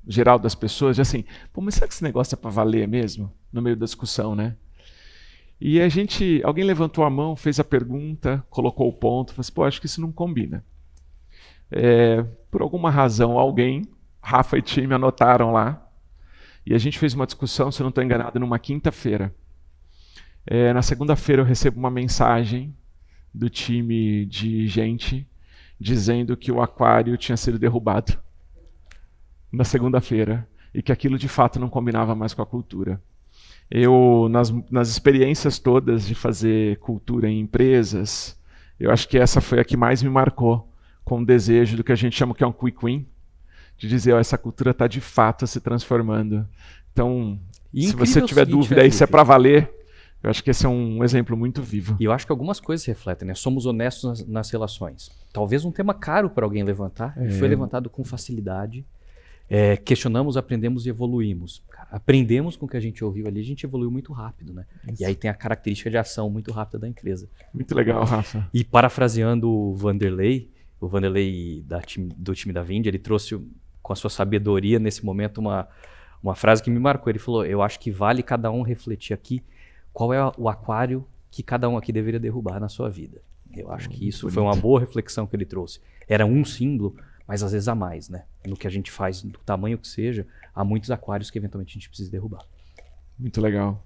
geral das pessoas de assim, pô, mas será que esse negócio é para valer mesmo? No meio da discussão, né? E alguém levantou a mão, fez a pergunta, colocou o ponto, falou assim, pô, acho que isso não combina. Por alguma razão, alguém, Rafa e time, anotaram lá, e a gente fez uma discussão, se eu não estou enganado, numa quinta-feira. Na segunda-feira eu recebo uma mensagem do time de gente dizendo que o aquário tinha sido derrubado na segunda-feira e que aquilo de fato não combinava mais com a cultura. Eu, nas experiências todas de fazer cultura em empresas, eu acho que essa foi a que mais me marcou, com o desejo do que a gente chama que é um quick win, de dizer, essa cultura está de fato se transformando. Então, se você tiver dúvida aí se é para valer, eu acho que esse é um exemplo muito vivo. E eu acho que algumas coisas se refletem, né? Somos honestos nas relações. Talvez um tema caro para alguém levantar, e foi levantado com facilidade. Questionamos, aprendemos e evoluímos. Cara, aprendemos com o que a gente ouviu ali, a gente evoluiu muito rápido, né? Isso. E aí tem a característica de ação muito rápida da empresa. Muito legal, Rafa. E parafraseando o Vanderlei do time da Vindi, ele trouxe com a sua sabedoria nesse momento uma frase que me marcou. Ele falou, eu acho que vale cada um refletir aqui qual é o aquário que cada um aqui deveria derrubar na sua vida. Eu acho que isso foi uma boa reflexão que ele trouxe. Era um símbolo, mas às vezes há mais, né? No que a gente faz, do tamanho que seja, há muitos aquários que eventualmente a gente precisa derrubar. Muito legal.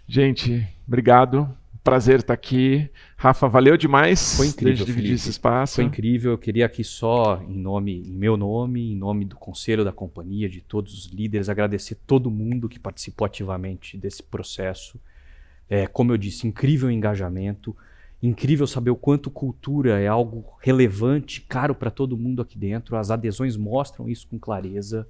Gente, obrigado. Prazer estar aqui. Rafa, valeu demais. Foi incrível, dividir esse espaço. Foi incrível. Eu queria aqui só, em meu nome, em nome do conselho da companhia, de todos os líderes, agradecer todo mundo que participou ativamente desse processo. Como eu disse, incrível engajamento. Incrível saber o quanto cultura é algo relevante, caro para todo mundo aqui dentro. As adesões mostram isso com clareza.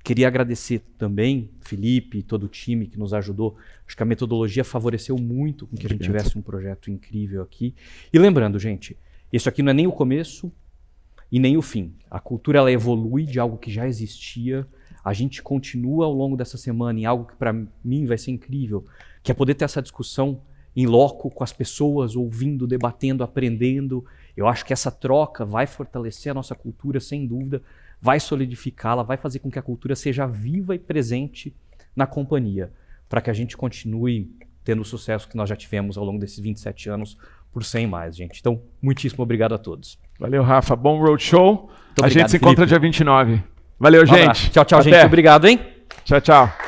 Queria agradecer também Felipe e todo o time que nos ajudou. Acho que a metodologia favoreceu muito com que a gente tivesse um projeto incrível aqui. E lembrando, gente, isso aqui não é nem o começo e nem o fim. A cultura ela evolui de algo que já existia. A gente continua ao longo dessa semana em algo que para mim vai ser incrível, que é poder ter essa discussão em loco com as pessoas, ouvindo, debatendo, aprendendo. Eu acho que essa troca vai fortalecer a nossa cultura, sem dúvida, vai solidificá-la, vai fazer com que a cultura seja viva e presente na companhia, para que a gente continue tendo o sucesso que nós já tivemos ao longo desses 27 anos, por 100 mais, gente. Então, muitíssimo obrigado a todos. Valeu, Rafa. Bom roadshow. A gente se encontra dia 29. Valeu, gente. Tchau, tchau, gente. Obrigado, hein? Tchau, tchau.